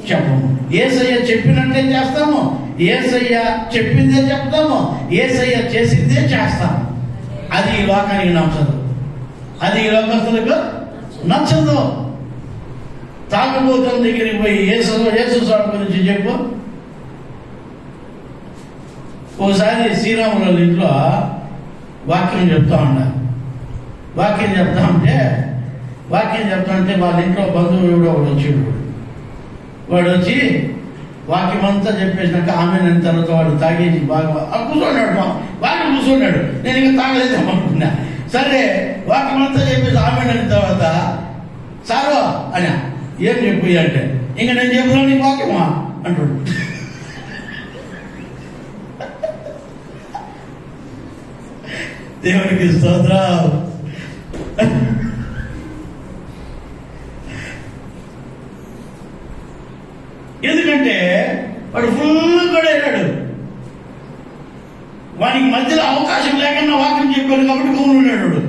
చెప్పము. యేసయ్య చెప్పినట్టే చేస్తాము, యేసయ్య చెప్పిందే చెప్తాము, యేసయ్య చేసిందే చేస్తాము. అది ఈ లోకానికి నచ్చదు, అది ఈ లోకస్తులకు నచ్చదు. తాగుబోతుల దగ్గరికి పోయి యేసు స్వామి గురించి చెప్పు. ఒకసారి శ్రీరాముల ఇంట్లో వాక్యం చెప్తా ఉంటే వాళ్ళ ఇంట్లో బంధువులు కూడా ఒకడు వచ్చాడు. వాడు వచ్చి వాక్యం అంతా చెప్పేసినాక ఆమె నేను తర్వాత వాడు తాగేసి బాగా కూర్చున్నాడు, బాగా కూర్చున్నాడు. నేను ఇంకా తాగలేదాం అనుకున్నా. సరే వాక్యం అంతా చెప్పేసి ఆమె అయిన తర్వాత సారో అని ఏం చెప్పు అంటే, ఇంకా నేను చెప్పినా నీ వాక్యమా అంటాడు. దేవునికి స్తోత్రం. ఎందుకంటే వాడు ఫుల్ కూడా వెళ్ళాడు, వానికి మధ్యలో అవకాశం లేకుండా వాక్యం చెప్పాడు కాబట్టి గమ్మునున్నాడు.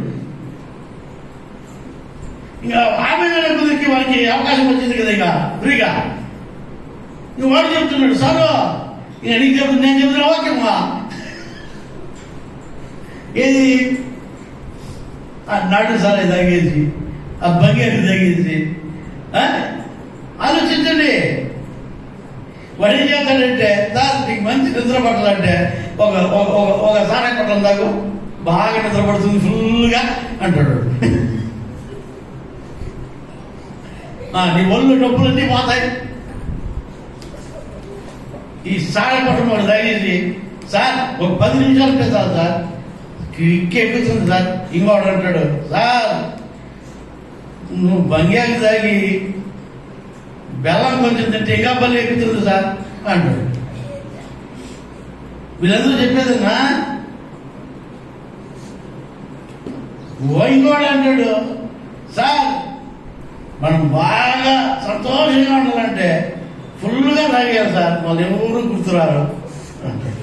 ఇంకా ఆమె కుదిరికి వానికి అవకాశం వచ్చింది కదా, ఇక ఫ్రీగా వాడు చెప్తున్నాడు సారు, ఇక నీకు చెప్తుంది నేను చెప్తున్నా వాక్యమా ఏది నాటు సారే తాగేసి ఆ బంగారు తాగేసి ఆలోచించండి. వాడు ఏం చేస్తాడంటే, సార్ నీకు మంచి నిద్ర పట్టాలంటే ఒక సారా పట్టం దాకా బాగా నిద్ర పడుతుంది ఫుల్గా అంటాడు. నీ ఒళ్ళు డబ్బులన్నీ పోతాయి. ఈ సారా పట్టం వాడు తాగేసి, సార్ ఒక 10 నిమిషాలు పెడతాను సార్, ఎక్కుతుంది సార్. ఇంకోడు అంటాడు, సార్ నువ్వు బంగాకి తాగి బెల్లం కొంచెం తింటే ఇంకా బల్లి ఎక్కుతుంది సార్ అంటాడు. వీళ్ళందరూ చెప్పేదన్నా. ఇంకోడు అంటాడు, సార్ మనం బాగా సంతోషంగా ఉండాలంటే ఫుల్గా తాగేయాలి సార్, వాళ్ళు ఎవరు గుర్తురారు అంటాడు.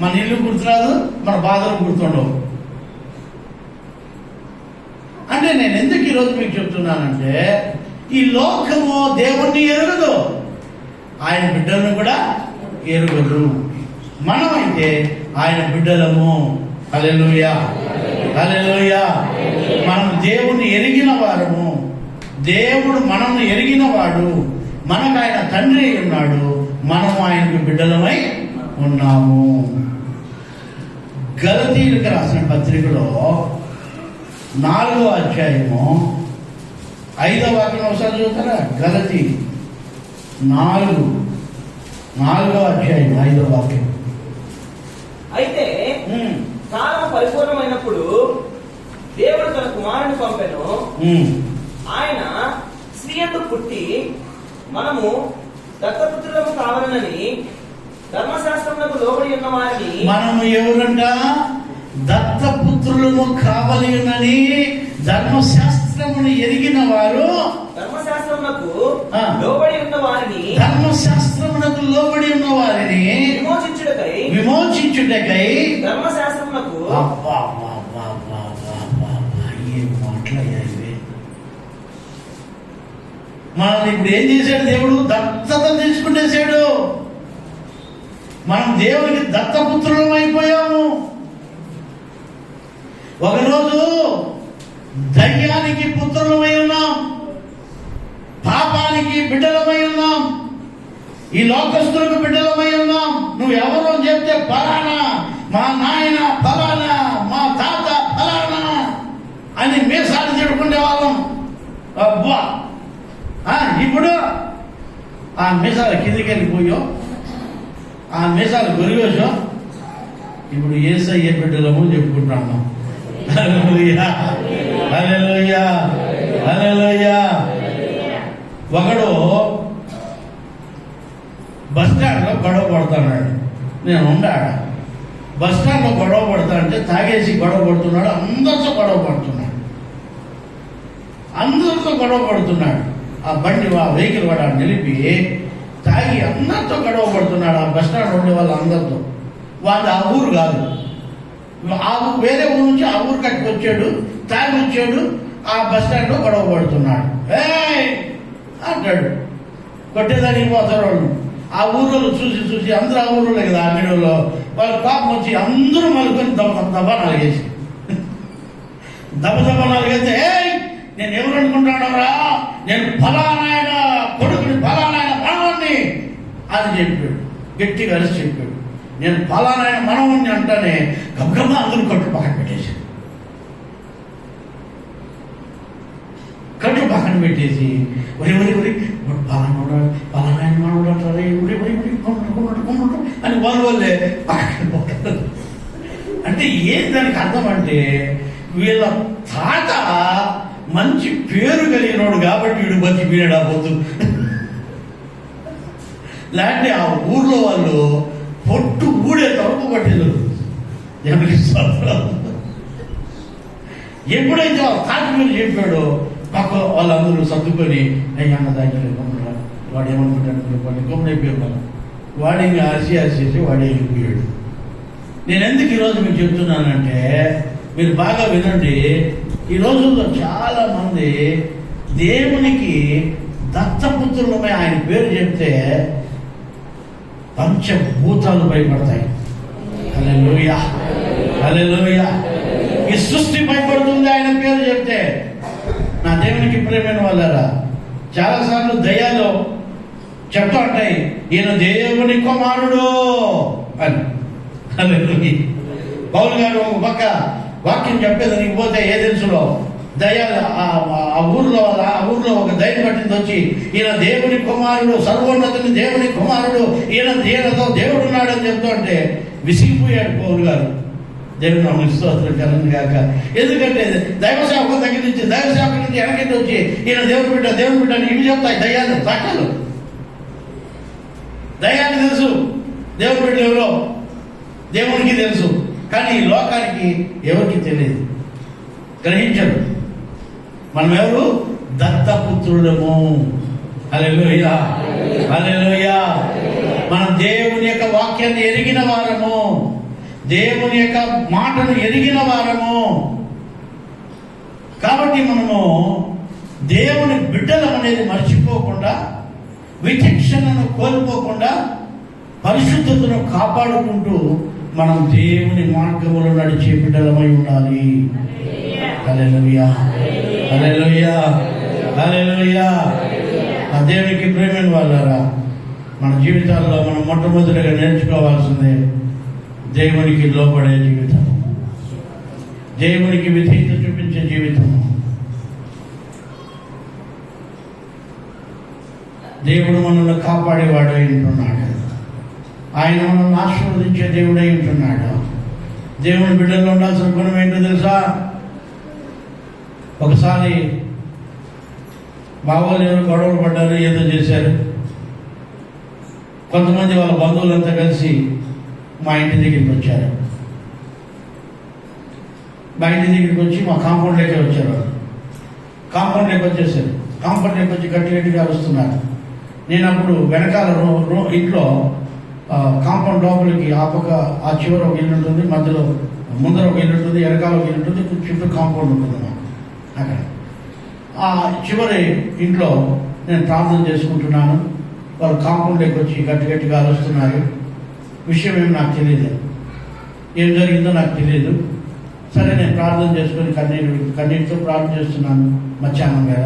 మన ఇల్లు గుర్తురాదు, మన బాధలు గుర్తుండవు. అంటే నేను ఎందుకు ఈరోజు మీకు చెప్తున్నానంటే, ఈ లోకము దేవుణ్ణి ఎరుగదు, ఆయన బిడ్డలను కూడా ఎరుగదు. మనమైతే ఆయన బిడ్డలము. హల్లెలూయా, హల్లెలూయా. మనం దేవుణ్ణి ఎరిగిన వారము, దేవుడు మనల్ని ఎరిగిన వాడు, మనకు ఆయన తండ్రి ఉన్నాడు, మనము ఆయనకు బిడ్డలమై ఉన్నాము. గలతీయులకు రాసిన పత్రికలో 4వ అధ్యాయము 5వ వాక్యం ఒకసారి చూస్తారా? గలతీ 4వ అధ్యాయం 5వ వాక్యం. అయితే కాలం పరిపూర్ణమైనప్పుడు దేవుడు తన కుమారుని పంపెను. ఆయన స్త్రీ యందు పుట్టి మనము దత్తపుత్రులకు కావాలని ధర్మశాస్త్రములకు లోబడి ఉన్న వారిని, మనము ఎవరంట? దత్తపుత్రులము కావాలని ధర్మశాస్త్రమును ఎరిగిన వారు, ధర్మశాస్త్రములకు లోబడి ఉన్న వారిని, ధర్మశాస్త్రమునకు లోబడి ఉన్న వారిని విమోచించుటకై ధర్మశాస్త్రమునకు. ఏం మాట్లాడాలి. మనల్ని ఇప్పుడు ఏం చేశాడు దేవుడు? దత్తత తీసుకునేసాడు. మనం దేవునికి దత్తపుత్రులం అయిపోయాము. ఒకరోజు దయ్యానికి పుత్రులమై ఉన్నాం, పాపానికి బిడ్డలమై ఉన్నాం, ఈ లోకస్తులకు బిడ్డలమై ఉన్నాం. నువ్వు ఎవరో చెప్తే ఫలానా, మా నాయన ఫలానా, మా తాత ఫలానా అని మీసాలు చెడుకుంటా ఇప్పుడు ఆ మీసాలు కిందికి వెళ్ళిపోయో, ఆ మీసాలు గొరిగోసో, ఇప్పుడు యేసయ్య బిడ్డలము చెప్పుకుంటాము. హల్లెలూయా, హల్లెలూయా, హల్లెలూయా. ఒకడు బస్ స్టాండ్లో గొడవ పడుతున్నాడు. నేను ఉండాడ బస్ స్టాండ్లో గొడవ పడతా అంటే తాగేసి గొడవ పడుతున్నాడు. అందరితో గొడవ పడుతున్నాడు, అందరితో గొడవ పడుతున్నాడు. ఆ బండి వెహికల్ వాడు నిలిపి తాగి అందరితో గొడవ పడుతున్నాడు. ఆ బస్ స్టాండ్ ఉండే వాళ్ళు అందరితో. వాళ్ళు ఆ ఊరు కాదు, వేరే ఊరు నుంచి ఆ ఊరు కట్టుకు వచ్చాడు, తాగి వచ్చాడు. ఆ బస్ స్టాండ్లో గొడవ పడుతున్నాడు. అంటాడు, కొట్టేదానికి పోతారు వాళ్ళు. ఆ ఊళ్ళో చూసి అందరూ ఆ ఊళ్ళో కదా అంగడిలో వాళ్ళు కోపం వచ్చి అందరూ మలుకొని దబ నాలుగేసి దబ నాలుగైతే, నేను ఎవరు అనుకుంటానరా, నేను ఫలానాయన కొడుకుని, ఫలానాయన మనవణ్ణి అని చెప్పాడు. గట్టిగా అరిసి చెప్పాడు, నేను ఫలానాయన మనవణ్ణి అంటానే గబగబా అందరూ కట్టు పక్కన పెట్టేసి ఒరి పలానాయన మనవడు అంటారే అని వాళ్ళే పక్కన పోతారు. అంటే ఏం దానికి అర్థం అంటే, వీళ్ళ తాత మంచి పేరు కలిగినోడు కాబట్టి వీడు బతి వీడా పోతు. లేకపోతే ఆ ఊర్లో వాళ్ళు పొట్టు ఊడే తరపు పట్టేది. ఎప్పుడైతే ఆ తాత మీరు చెప్పాడో పక్క వాళ్ళందరూ సర్దుకొని అన్న దాని వాడు ఏమనుకుంటాడు, వాడిని గొప్పైపోయాడు. వాడు ఇంకా అరిసి వాడే వెళ్ళిపోయాడు. నేను ఎందుకు ఈరోజు మీకు చెప్తున్నానంటే, మీరు బాగా వినండి. ఈ రోజుల్లో చాలా మంది దేవునికి దత్తపుత్రులమై ఆయన పేరు చెప్తే పంచభూతాలు భయపడతాయి. హల్లెలూయా, హల్లెలూయా. ఈ సృష్టి భయపడుతుంది ఆయన పేరు చెప్తే. నా దేవునికి ప్రేమైన వాళ్ళరా, చాలాసార్లు దయ్యాలు చెప్తా ఉంటాయి, ఈయన దేవుని కుమారుడు అని. హల్లెలూయా. పౌలు గారు ఒక పక్క వాక్యం చెప్పేదానికి పోతే ఏదెన్సులో దయ్యాలు ఆ ఊర్లో ఒక దయ్యం పట్టింది వచ్చి, ఈయన దేవుని కుమారుడు, సర్వోన్నతుని దేవుని కుమారుడు, ఈయనతో దేవుడు ఉన్నాడని చెప్తూ అంటే విసిగిపోయాడు పౌలు గారు. దేవుని నామమునకు స్తోత్రం కలుగును గాక. ఎందుకంటే దైవసేవకుల దగ్గర నుంచి దైవసేవకుల నుంచి వెనకటి వచ్చి ఈయన దేవుని బిడ్డ అని ఇవి చెప్తాయి దయ్యాలు, సాక్షాలు. దయ్యానికి తెలుసు దేవుని బిడ్డ ఎవరో, దేవునికి తెలుసు. కానీ ఈ లోకానికి ఎవరికి తెలియదు, గ్రహించరు. మనం ఎవరు? దత్తపుత్రులము. హల్లెలూయా, హల్లెలూయా. మనం దేవుని యొక్క వాక్యాన్ని ఎరిగిన వారము, దేవుని యొక్క మాటను ఎరిగిన వారము. కాబట్టి మనము దేవుని బిడ్డలం అనేది మర్చిపోకుండా, విచక్షణను కోల్పోకుండా, పరిశుద్ధతను కాపాడుకుంటూ మనం దేవుని మార్గములో నడిచే బిడ్డలమై ఉండాలి. హల్లెలూయా, హల్లెలూయా, హల్లెలూయా. ఆ దేవునికి ప్రేమైన వాళ్ళారా, మన జీవితాల్లో మనం మొట్టమొదటిగా నేర్చుకోవాల్సిందే దేవునికి లోబడే జీవితం, దేవునికి విధేయత చూపించే జీవితం. దేవుడు మనల్ని కాపాడేవాడై ఉంటున్నాడు. ఆయన మనల్ని ఆశీర్వదించే దేవుడై ఉంటున్నాడు. దేవుని బిడ్డల్లో ఉండాల్సిన గుణం ఏంటో తెలుసా? ఒకసారి బావోళ్ళు ఎవరు గొడవలు పడ్డారు, ఏదో చేశారు. కొంతమంది వాళ్ళ బంధువులంతా కలిసి మా ఇంటి దగ్గరికి వచ్చారు. మా ఇంటి దగ్గరికి వచ్చి మా కాంపౌండ్లోకి వచ్చారు. వాళ్ళు కాంపౌండ్లోకి వచ్చేసారు. కాంపౌండ్లోకి వచ్చి గట్టిగా వస్తున్నారు. నేను అప్పుడు వెనకాల ఇంట్లో కాంపౌండ్ లోపలికి ఆ చివర ఒక ఇల్లు ఉంటుంది, మధ్యలో ముందర ఒక ఇల్లు ఉంటుంది, వెనకాల ఒక ఇల్లు ఉంటుంది, చుట్టూ కాంపౌండ్ ఉంటుంది అక్కడ. ఆ చివరి ఇంట్లో నేను ప్రార్థన చేసుకుంటున్నాను. వాళ్ళు కాంపౌండ్లోకి వచ్చి గట్టిగా అరుస్తున్నారు. విషయం ఏమి నాకు తెలియదు, ఏం జరిగిందో నాకు తెలియదు. సరే, నేను ప్రార్థన చేసుకొని కన్నీటితో ప్రార్థన చేస్తున్నాను. మధ్యాహ్నం వేళ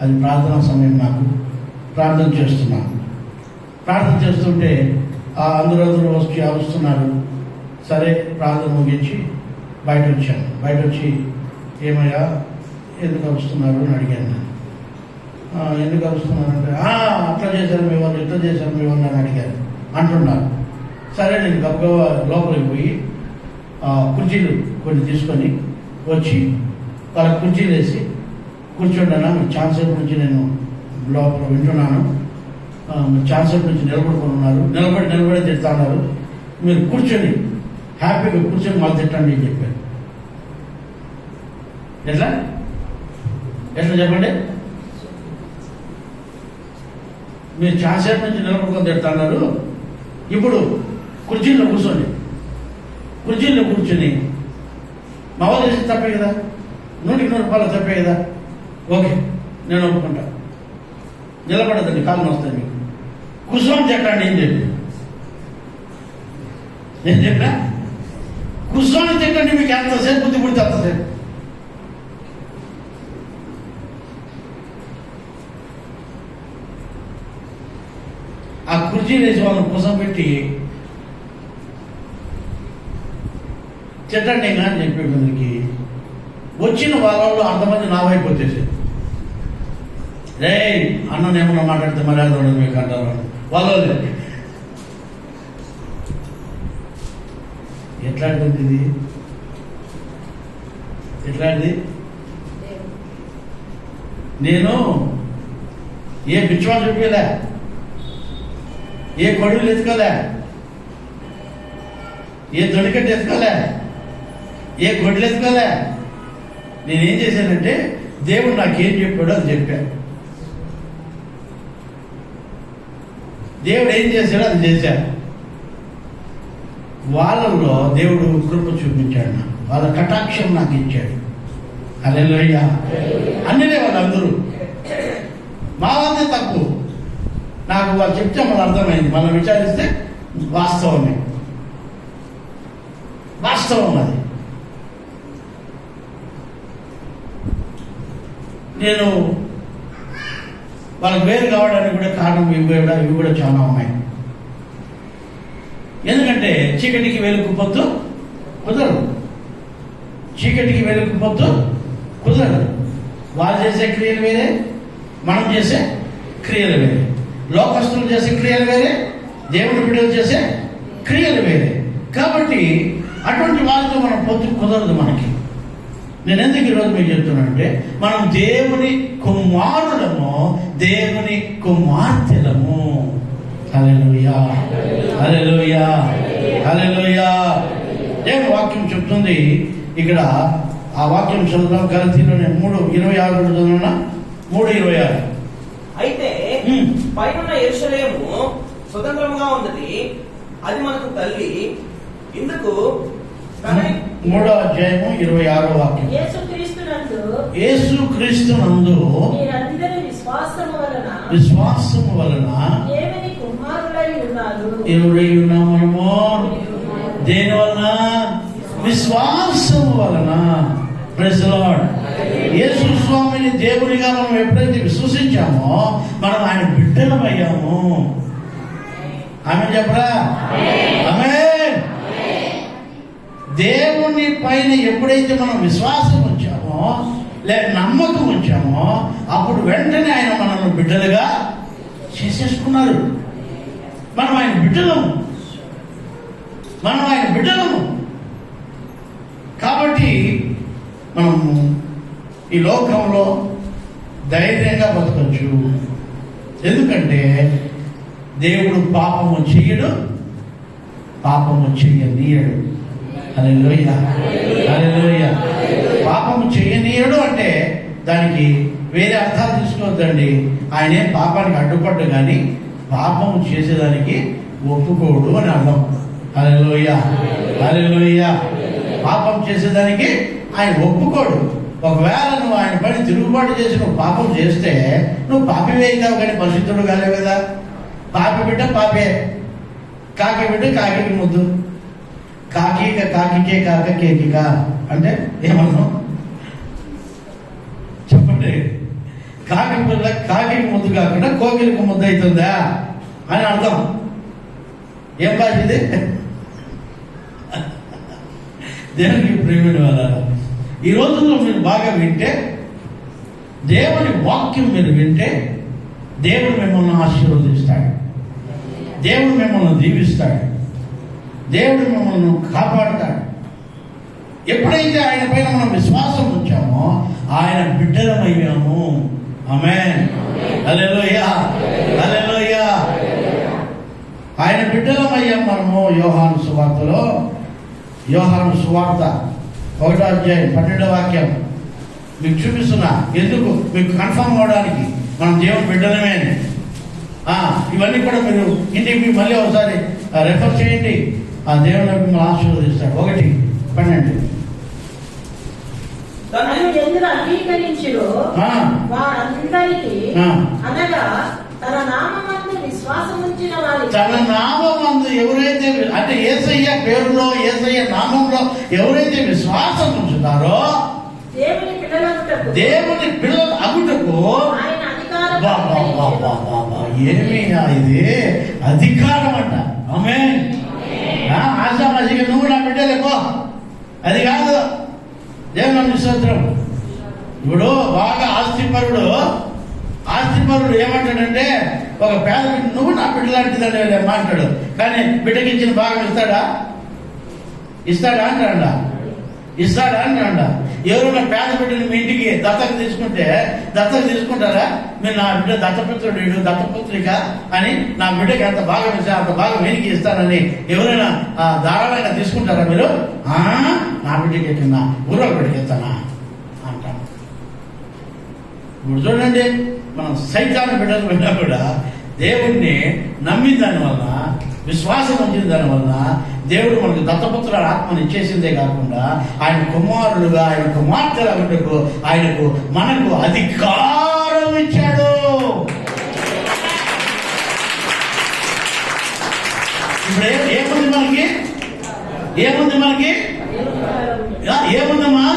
అది ప్రార్థనా సమయం. నాకు ప్రార్థన చేస్తున్నాను. ప్రార్థన చేస్తుంటే అందరూ వచ్చి అరుస్తున్నారు. సరే, ప్రార్థన ముగించి బయట వచ్చాను. బయట వచ్చి ఏమయ్యా ఎందుకు వస్తున్నారు అని అడిగాను. ఎందుకు అరుస్తున్నారంటే అట్లా చేశారు మీ వాళ్ళు, ఇట్లా చేశారు మీ వాళ్ళు అని అడిగారు అంటున్నారు. సరే నేను గబగబా లోపలికి పోయి కుర్చీలు కొన్ని తీసుకొని వచ్చి వాళ్ళ కుర్చీలు వేసి కూర్చోండినా మీరు ఛాన్సేపు నుంచి నేను లోపల వింటున్నాను, ఛాన్సేపు నుంచి నిలబడుకొని ఉన్నారు, నిలబడి తిడతా ఉన్నారు, మీరు కూర్చొని హ్యాపీగా కూర్చొని మాకు తిట్టండి అని చెప్పారు. ఎట్లా చెప్పండి? మీరు ఛాన్సేపు నుంచి నిలబడుకొని తిడతా ఉన్నారు, ఇప్పుడు కుర్చీల్లో కూర్చోండి, కుర్చీల్లో కూర్చొని మా వాళ్ళు చేసి తప్పే కదా, 100% తప్పే కదా, ఓకే నేను ఒప్పుకుంటా, నిలబడదండి కాళ్ళు వస్తాయి మీకు, కూర్చొని తిట్టండి ఏం చెప్పి నేను చెప్పా, కూర్చొని తిట్టండి, మీకు ఎంతసేపు బుద్ధి పుడితే అంతసేపు. ఆ కుర్చీ వేసి వాళ్ళని కూర్చోబెట్టి తిట్టండి అని చెప్పే మందికి వచ్చిన వాళ్ళలో అంతమంది నా వైపు వచ్చేసారు. రే అన్నను ఏమన్నా మాట్లాడితే మర్యాద ఉండదు మీకు అంటారు వాళ్ళు. ఎట్లాంటిది ఇది? ఎట్లాంటిది? నేను ఏ పిచ్చివాళ్ళు చూపించలే, ఏ కొడుకులు ఎత్తుకోలే, ఏ దొడికట్టు ఎత్తుకోలే, ఏ గొడ్లు ఎత్తుకోలే. నేనేం చేశానంటే దేవుడు నాకేం చెప్పాడో అది చెప్పాను, దేవుడు ఏం చేశాడో అది చేశాను. వాళ్ళల్లో దేవుడు కృప చూపించాడు, వాళ్ళ కటాక్షం నాకు ఇచ్చాడు. హల్లెలూయా. అన్నినే వాళ్ళందరూ మా వాళ్ళే తప్పు, నాకు వాళ్ళు చెప్తే మనం అర్థమైంది, మనం విచారిస్తే వాస్తవమే, వాస్తవం అది. నేను వాళ్ళకి వేరు కావడానికి కూడా కారణం ఇవి కూడా చాలా ఉన్నాయి. ఎందుకంటే చీకటికి వెలుగుపోతూ కుదరదు, చీకటికి వెలుగుపోతూ కుదరదు. వాళ్ళు చేసే క్రియలు వేరే, మనం చేసే క్రియలు వేరే, లోకస్తులు చేసే క్రియలు వేరే, దేవుడి బిడ్డలు చేసే క్రియలు వేరే. కాబట్టి అటువంటి వాళ్ళతో మనం పొత్తు కుదరదు మనకి. నేను ఎందుకు ఈరోజు మీకు చెప్తున్నానంటే మనం దేవుని కుమారులము, దేవుని కుమార్తెలము. హల్లెలూయా, హల్లెలూయా, హల్లెలూయా. దేవుని వాక్యం చెప్తుంది ఇక్కడ. ఆ వాక్యం చదువుతాం గలతీలోనే 3:26 చదువునా, 3:26. అయితే పైన యెరూషలేము స్వతంత్రంగా ఉన్నది, అది మనకు తల్లి. ఇందుకు 3వ అధ్యాయము 26వ వాక్యం. యేసుక్రీస్తునందు విశ్వాసము వలన ఎవరై ఉన్నాము మనము? దేని వలన? విశ్వాసము వలన. Praise the lord. యేసు స్వామిని దేవునిగా మనం ఎప్పుడైతే విశ్వసించామో మనం ఆయన బిడ్డలమయ్యాము. ఆమె చెప్పరా? ఆమేన్. దేవుని పైన ఎప్పుడైతే మనం విశ్వాసం ఉంచామో లేక నమ్మకం ఉంచామో అప్పుడు వెంటనే ఆయన మనల్ని బిడ్డలుగా చేసేసుకున్నారు. మనం ఆయన బిడ్డలము, మనం ఆయన బిడ్డలము. కాబట్టి మనము ఈ లోకంలో ధైర్యంగా బతకచ్చు. ఎందుకంటే దేవుడు పాపము చెయ్యడు, పాపము చెయ్యనీయడు. హల్లెలూయా, హల్లెలూయా. పాపము చెయ్యనీయడు అంటే దానికి వేరే అర్థాలు తీసుకోవద్దండి. ఆయనే పాపానికి అడ్డుపడ్డు కానీ పాపము చేసేదానికి ఒప్పుకోడు అని అర్థం. హల్లెలూయా, హల్లెలూయా. పాపం చేసేదానికి ఆయన ఒప్పుకోడు. ఒకవేళ నువ్వు ఆయన పని తిరుగుబాటు చేసి నువ్వు పాపం చేస్తే నువ్వు పాపివే అవుతావు కానీ పరిశుద్ధుడు కాలేవు కదా. పాపి బిడ్డ పాపే, కాకి బిడ్డ కాకి ముద్దు. కాకిక కాకికే కాక కేకిక అంటే ఏమన్నా చెప్పండి? కాకి పిల్ల కాకి ముద్దు కాకుండా కోకిలకు ముద్దు అవుతుందా అని అర్థం. ఏం భాష ఇది? దేవునికి ప్రేమిని వాళ్ళ ఈ రోజుల్లో మీరు బాగా వింటే దేవుని వాక్యం మీరు వింటే దేవుడు మిమ్మల్ని ఆశీర్వదిస్తాడు, దేవుడు మిమ్మల్ని దీవిస్తాడు, దేవుడు మిమ్మల్ని కాపాడుతాడు. ఎప్పుడైతే ఆయన పైన మనం విశ్వాసం ఉంచామో ఆయన బిడ్డలమయ్యాము. ఆమేన్, హల్లెలూయా, హల్లెలూయా. ఆయన బిడ్డలమయ్యాం మనము. యోహాను సువార్త 1వ అధ్యాయం 12వ వాక్యం మీకు చూపిస్తున్నా. ఎందుకు మీకు కన్ఫర్మ్ అవడానికి మనం దేవుని బిడ్డలమే అని. ఇవన్నీ కూడా మీరు ఇంటికి మళ్ళీ ఒకసారి రెఫర్ చేయండి. ఆ దేవుని మిమ్మల్ని ఆశీర్వదిస్తాడు. 1:12 తనను ఎందుకు అంగీకరించిరో వారందరికీ, అనగా తన నామమందు విశ్వాసముంచిన వారికి, తన నామమందు ఎవరైతే అంటే యేసయ్య పేరులో యేసయ్య నామంలో ఎవరైతే విశ్వాసం ఉంచుతారో దేవుని పిల్లలు అగుటకు ఆయన అధికారం. ఏమి ఇది అధికారం అంట. ఆమేన్. ఆశామాజిగా నువ్వు నా బిడ్డలేకో అది కాదు. దేవుని స్తోత్రం. ఇప్పుడు బాగా ఆస్తిపరుడు ఏమంటాడంటే ఒక పేద బిడ్డ నువ్వు నా బిడ్డ లాంటిదని మాట్లాడు, కానీ బిడ్డకి ఇచ్చిన భాగం ఇస్తాడా అంటాడా? ఎవరైనా పేద బిడ్డని మీ ఇంటికి దత్తత తీసుకుంటారా? మీరు నా బిడ్డ దత్తపుత్రుడు దత్తపుత్రిక అని నా బిడ్డకి ఎంత భాగం ఇస్తా అంత భాగం వీరికి ఇస్తానని ఎవరైనా ధారాళంగా తీసుకుంటారా మీరు? నా బిడ్డకి ఎట్టినా ఊరో బిడ్డకి ఇస్తానా అంటాను. ఇప్పుడు చూడండి, మనం సైతాన్ని బిడ్డలు విన్నా కూడా దేవుణ్ణి నమ్మిన దానివల్ల, విశ్వాసం ఉంచిన దానివల్ల దేవుడు మనకు దత్తపుత్రుల ఆత్మని ఇచ్చేసిందే కాకుండా ఆయన కుమారుడుగా, ఆయన కుమార్తెల బిడ్డకు మనకు అధికారం ఇచ్చాడు. ఇప్పుడు ఏముంది మనకి ఏముందమ్మా?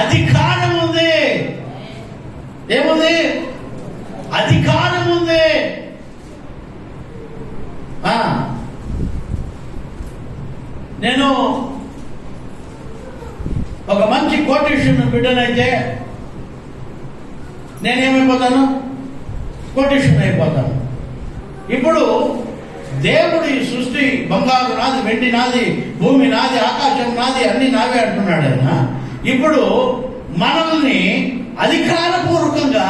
అధికారం ఉంది. ఏముంది? అధికారం ఉంది. నేను ఒక మంచి కోటేశ్వరుని బిడ్డనైతే నేనేమైపోతాను? కోటేశ్వరుని అయిపోతాను. ఇప్పుడు దేవుడు ఈ సృష్టి బంగారు నాది, వెండి నాది, భూమి నాది, ఆకాశం నాది, అన్ని నావే అంటున్నాడు ఆయన. ఇప్పుడు మనల్ని అధికారపూర్వకంగా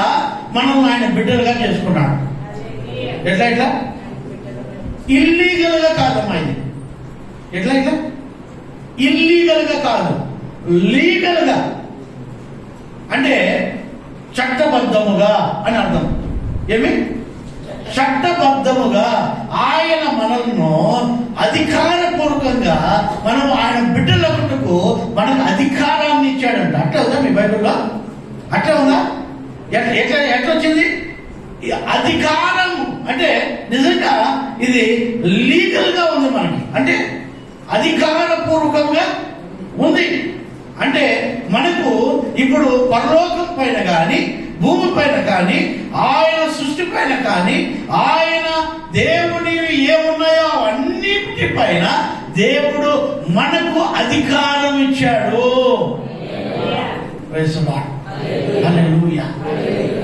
మనల్ని ఆయన బిడ్డలుగా చేసుకున్నాడు. ఎట్లా? ఇల్లీగల్ గా కాదమ్మా ఇది. ఎట్లా? ఇల్లీగల్ గా కాదు, లీగల్ గా. అంటే చట్టబద్ధముగా అని అర్థం. ఏమి? చట్టబద్ధముగా ఆయన మనల్ని అధికారపూర్వకంగా మనం ఆయన బిడ్డలకు మనకు అధికారాన్ని ఇచ్చాడంట. అట్లా ఉందా మీ బైబిల్లో? అట్లా ఉందా? ఎట్లా వచ్చింది అధికారం? అంటే నిజంగా ఇది లీగల్ గా ఉంది మనకి. అంటే అధికారపూర్వకంగా ఉంది. అంటే మనకు ఇప్పుడు పరలోకం పైన కానీ, భూమి పైన కానీ, ఆయన సృష్టి పైన కానీ, ఆయన దేవుని ఏమున్నాయో అన్నిటి పైన దేవుడు మనకు అధికారం ఇచ్చాడు. హల్లెలూయా.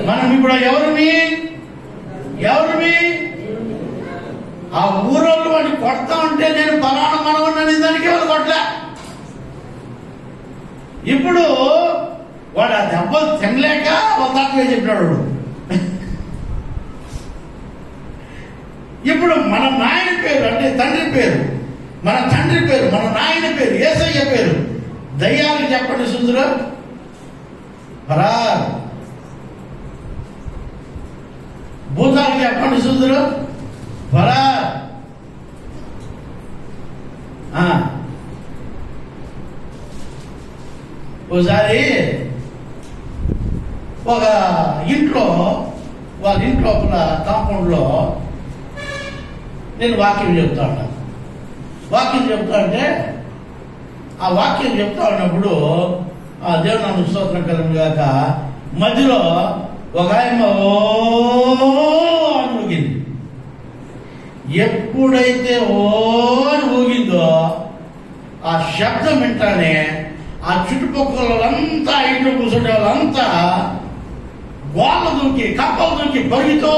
మనం ఇప్పుడు ఎవరిమి ఆ ఊరోళ్ళు వాడిని కొడతా ఉంటే నేను పలానా మనవన్నని దానికి ఎవరు కొట్టలే. ఇప్పుడు వాడు ఆ దెబ్బలు తినలేక వద్దాకే చెప్పినాడు. ఇప్పుడు మన నాయన పేరు అంటే తండ్రి పేరు, మన తండ్రి పేరు, మన నాయన పేరు, యేసయ్య పేరు. దయ్యాలకు చెప్పండి సుందర పరా, భూతాలకు చెప్పండి సుందర పరా. ఒకసారి ఒక ఇంట్లో వాళ్ళ ఇంట్లో కాంపౌండ్ లో నేను వాక్యం చెప్తా ఉన్నాను. అంటే ఆ వాక్యం చెప్తా ఉన్నప్పుడు ఆ దేవుని నామ స్తోత్రం కలుగును గాక, మధ్యలో ఒక ఆయన అని ఊగింది. ఎప్పుడైతే అని ఊగిందో ఆ శబ్దం వింటానే ఆ చుట్టుపక్కల వాళ్ళంతా, ఇంట్లో కూర్చుంటే వాళ్ళంతా వాళ్ళ దూకి కప్పలు దూకి పరిగితో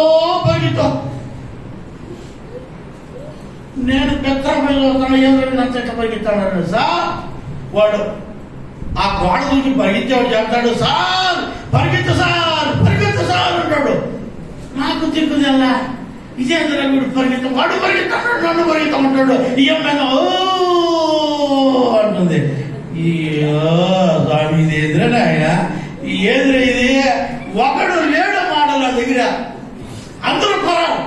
నేను పెద్దపల్లి వస్తాను ఎవరు నచ్చట పరిగెత్తాడు సార్. వాడు ఆ గోడ దూకి పరిగెత్తేవాడు చెప్తాడు, సార్ పరిగెత్తు సార్ అంటాడు. నాకు తిరుగుదల్లా ఇదే వీడు వాడు పరిగెత్తాడు, నన్ను పరిగెత్తమంటాడు. ఈ అమ్మాయి అంటుంది. స్వామి ఇది ఎదురా ఆయన ఎదురు ఇది ఒకడు లేడు మాటల దగ్గర అందరూ పొరాడు.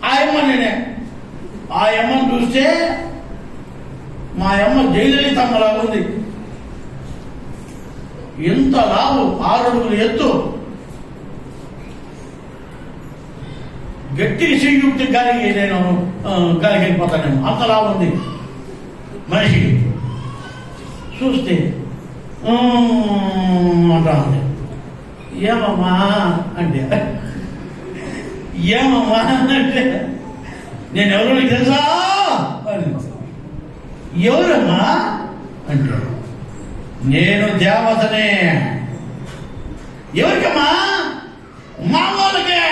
ఆ అమ్మని చూస్తే మా అమ్మ జయలలితమ్మలాగా ఉంది. ఎంత లావు, 6 అడుగులు ఎత్తు, గట్టిగా చెయ్యుంటే గాలికి వెళ్ళిపోతాను, అంత లావు ఉంది మనిషి. చూస్తే అంటా ఉంది. ఏమమ్మా అంటే నేను ఎవరో నీకు తెలుసా అని. ఎవరమ్మా అంటే నేను దేవతనే. ఎవరికమ్మా? మా వాళ్ళకే.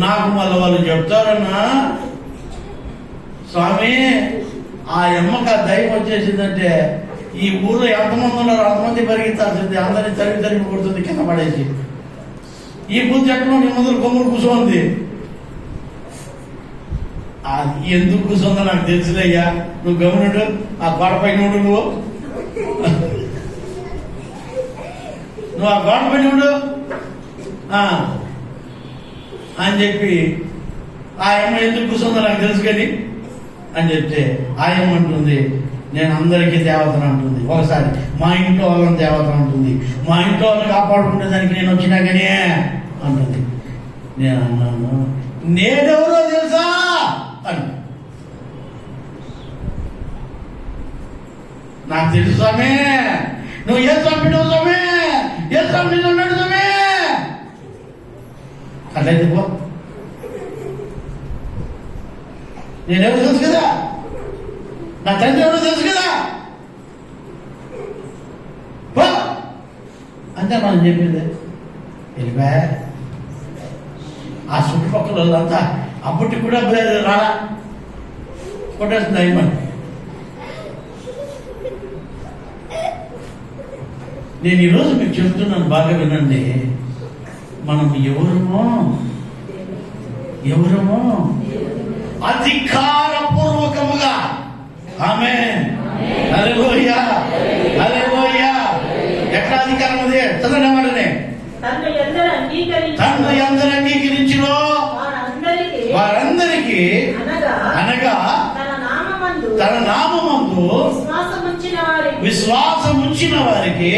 నాకు మళ్ళీ వాళ్ళు చెప్తారన్నా, స్వామి ఆ అమ్మకి ఆ దైవం వచ్చేసిందంటే ఈ ఊర్లో ఎంతమంది ఉన్నారు అంతమంది పరిగెత్తాల్సింది, అందరినీ తరిమి కొడుతుంది కింద పడేసి. ఈ బుద్ధి ఎక్కడో నీ ముందు కొమ్ముడు కూర్చోంది. ఎందుకు కూర్చోందో నాకు తెలుసులయ్యా, నువ్వు గమనుడు ఆ గోడపైన ఉండు, నువ్వు ఆ గోడపైన ఉండు అని చెప్పి ఆ అమ్మ ఎందుకు కూర్చోందో నాకు తెలుసు కానీ అని చెప్తే ఆ అమ్మ అంటుంది, నేను అందరికీ దేవతను అంటుంది. ఒకసారి మా ఇంట్లో వాళ్ళని దేవతను అంటుంది. మా ఇంట్లో వాళ్ళని కాపాడుకునే దానికి నేను వచ్చినా కానీ అంటుంది. నేను అన్నాను, నేనెవరో తెలుసా అని. నాకు తెలుసు స్వామి, నువ్వు ఏ చంపినావు స్వామి, ఏ చంపిన ఉన్నాడు స్వామి. అట్లయితే పో, నేనెవరు తెలుసు కదా, నా తండ్రి ఎవరో తెలుసు కదా, పో అంతే మనం చెప్పింది. వెళ్ళిపా. ఆ చుట్టుపక్కల వాళ్ళంతా అప్పటికి కూడా రాలా కొట్టేస్తుంది అయ్యమని. నేను ఈరోజు మీకు చెప్తున్నాను, బాగా వినండి. మనం ఎవరమో అధికారపూర్వకముగా ఆమేన్ హల్లెలూయా హల్లెలూయా. ఎట్లా అధికారం అది చదవడం వాడనే తన్ను అందరూ అంగీకరించినో వారందరికీ అనగా తన నామమందు విశ్వాసం ఉంచిన వారికి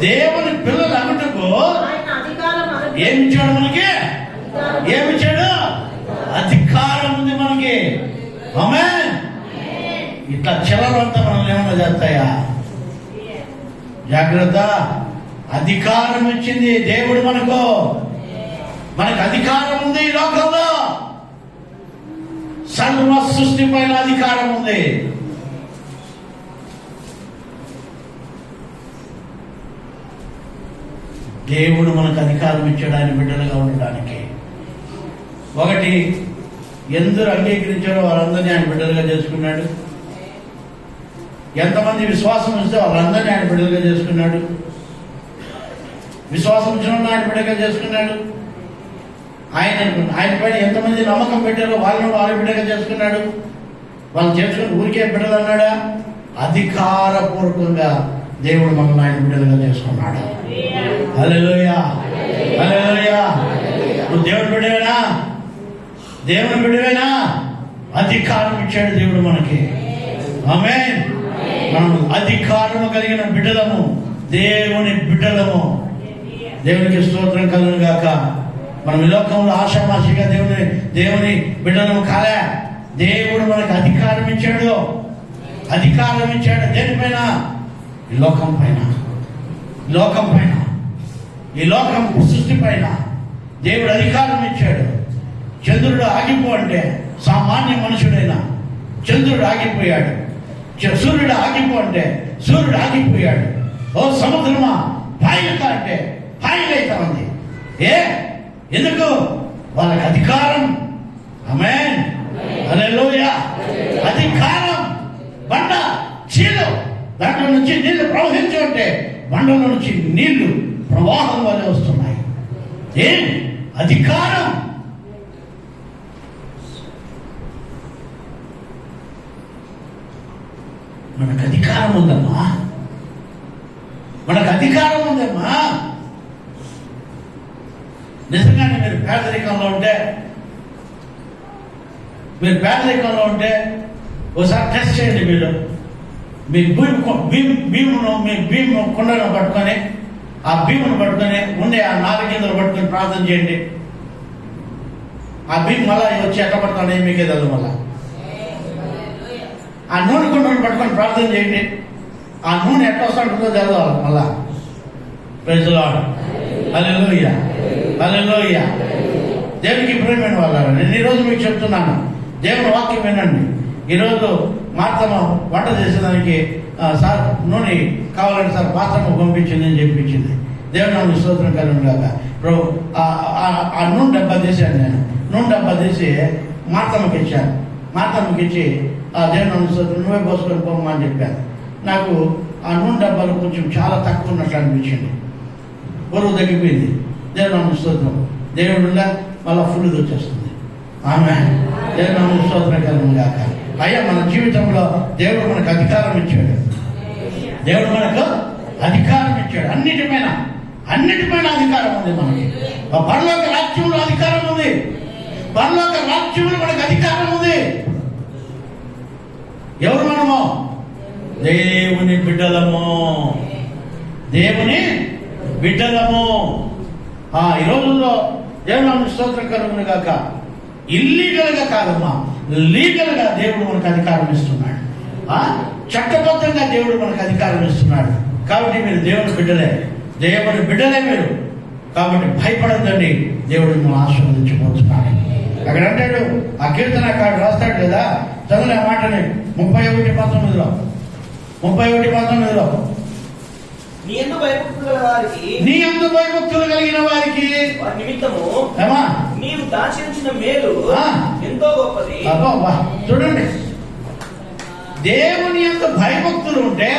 దేవుని పిల్లలు అగుటకు ఏమిచ్చాడు మనకి? ఏమిచ్చాడు? అధికారం ఉంది మనకి. ఆమేన్. ఇట్లా చిల్లరంతా మనల్ని ఏమన్నా చేస్తాయా? జాగ్రత్త. అధికారం ఇచ్చింది దేవుడు మనకు అధికారం ఉంది. ఈ లోకంలో సర్వ సృష్టి పైన అధికారం ఉంది. దేవుడు మనకు అధికారం ఇచ్చాడు ఆయన బిడ్డలుగా ఉండడానికి. ఒకటి, ఎందరు అంగీకరించారో వారందరినీ ఆయన బిడ్డలుగా చేసుకున్నాడు. ఎంతమంది విశ్వాసం ఇస్తే వాళ్ళందరినీ ఆయన బిడ్డలుగా చేసుకున్నాడు. విశ్వాసం ఇచ్చిన ఆయన బిడ్డగా చేసుకున్నాడు. ఆయన పైన ఎంతమంది నమ్మకం పెట్టారో వాళ్ళని వాళ్ళ బిడ్డగా చేసుకున్నాడు. వాళ్ళు చేసుకుని ఊరికే బిడ్డలు అన్నాడా? అధికారపూర్వకంగా దేవుడు మనల్ని ఆయన బిడ్డలుగా చేసుకున్నాడు. హల్లెలూయా హల్లెలూయా. నువ్వు దేవుని బిడ్డవేనా? దేవుని బిడ్డవేనా? అధికారం ఇచ్చాడు దేవుడు మనకి. ఆమేన్. మనం అధికారము కలిగిన బిడ్డలము, దేవుని బిడ్డలము. దేవునికి స్తోత్రం కలుగును గాక. మనం ఈ లోకంలో ఆషామాషిగా దేవుని బిడ్డలము కాలే. దేవుడు మనకు అధికారం ఇచ్చాడు. అధికారం ఇచ్చాడు దేనిపైన? ఈ లోకం పైన. ఈ లోకం సృష్టి పైన దేవుడు అధికారం ఇచ్చాడు. చంద్రుడు ఆగిపో అంటే సామాన్య మనుషుడైనా చంద్రుడు ఆగిపోయాడు. సూర్యుడు ఆగిపో అంటే సూర్యుడు ఆగిపోయాడు. ఓ సముద్రమా పాయిలత అంటే పాయిలైతా ఉంది. ఎందుకు? వాళ్ళకి అధికారం. ఆమేన్, హల్లెలూయా. అధికారం. బండ చీలు దాంట్లో నుంచి నీళ్లు ప్రవహించు అంటే బండలో నుంచి నీళ్లు ప్రవాహం వల్లే వస్తున్నాయి. అధికారం. మనకు అధికారం ఉందమ్మా, మనకు అధికారం ఉందమ్మా. నిజంగానే మీరు పేదరికంలో ఉంటే ఒకసారి టెస్ట్ చేయండి. మీరు మీ భీము కుండను పట్టుకొని ఆ భీమును పట్టుకొని ఉండే ఆ 4 గింజలు పట్టుకొని ప్రార్థన చేయండి. ఆ భీము మళ్ళా వచ్చి ఎట్లా పడుతుంది మీకే తెలుసు. మళ్ళా ఆ నూనె కుండను పట్టుకొని ప్రార్థన చేయండి. ఆ నూనె ఎట్లా వస్తుంటుందో చదవాలి. మళ్ళా ప్రైజ్ ది లార్డ్, హల్లెలూయా, హల్లెలూయా. దేవునికి ప్రియమైన వాళ్ళారా, నేను ఈరోజు మీకు చెప్తున్నాను, దేవుని వాక్యం వినండి. ఈరోజు మార్తమ్మ వంట చేసేదానికి సార్ నూనె కావాలంటే సార్ పాత్రము పంపించింది అని చెప్పించింది. దేవుని నామమునకు స్తోత్రం కలుగును గాక. ఆ నూనె డబ్బా తీసాను. నేను నూనె డబ్బా తీసి మార్తమ్మకి ఇచ్చాను. మార్తమ్మకి ఇచ్చి ఆ దేవుని నామమునకు స్తోత్రం, నువ్వే పోసుకొని పోమ్మా అని చెప్పాను. నాకు ఆ నూనె డబ్బాలు కొంచెం చాలా తక్కువ ఉన్నట్లు అనిపించింది. బరువు తగ్గిపోయింది. దేవుని నామమునకు స్తోత్రం. దేవుడుగా మళ్ళీ ఫుల్ వచ్చేస్తుంది. ఆమేన్, దేవుని నామమునకు స్తోత్రం కలుగును గాక. అయ్యా, మన జీవితంలో దేవుడు మనకు అధికారం ఇచ్చాడు. దేవుడు మనకు అధికారం ఇచ్చాడు. అన్నిటిపైన అధికారం ఉంది మనకి. పరలోక రాజ్యంలో అధికారం ఉంది. పరలోక రాజ్యంలో మనకు అధికారం ఉంది. ఎవరు మనము? దేవుని బిడ్డలము. దేవుని బిడ్డలము. ఈ రోజుల్లో దేవుని నామమునకు స్తోత్రం కలుగును గాక. ఇల్లీగల్ గా కాదమ్మా, లీగల్ గా దేవుడు మనకు అధికారం ఇస్తున్నాడు. చట్టబద్ధంగా దేవుడు మనకు అధికారం ఇస్తున్నాడు. కాబట్టి మీరు దేవుని బిడ్డలే మీరు. కాబట్టి భయపడద్దండి, దేవుడు మిమ్మల్ని ఆశీర్వదించబోతున్నాడు. అక్కడ అంటాడు, ఆ కీర్తనకారుడు రాస్తాడు కదా, చదువులే మాటని 31:19 నీ యందు భయభక్తులు కలిగిన వారికి నిమిత్తము నీవు దాచి ఉంచిన మేలు ఎంతో గొప్పది. చూడండి, దేవుని యందు భయభక్తులు ఉంటే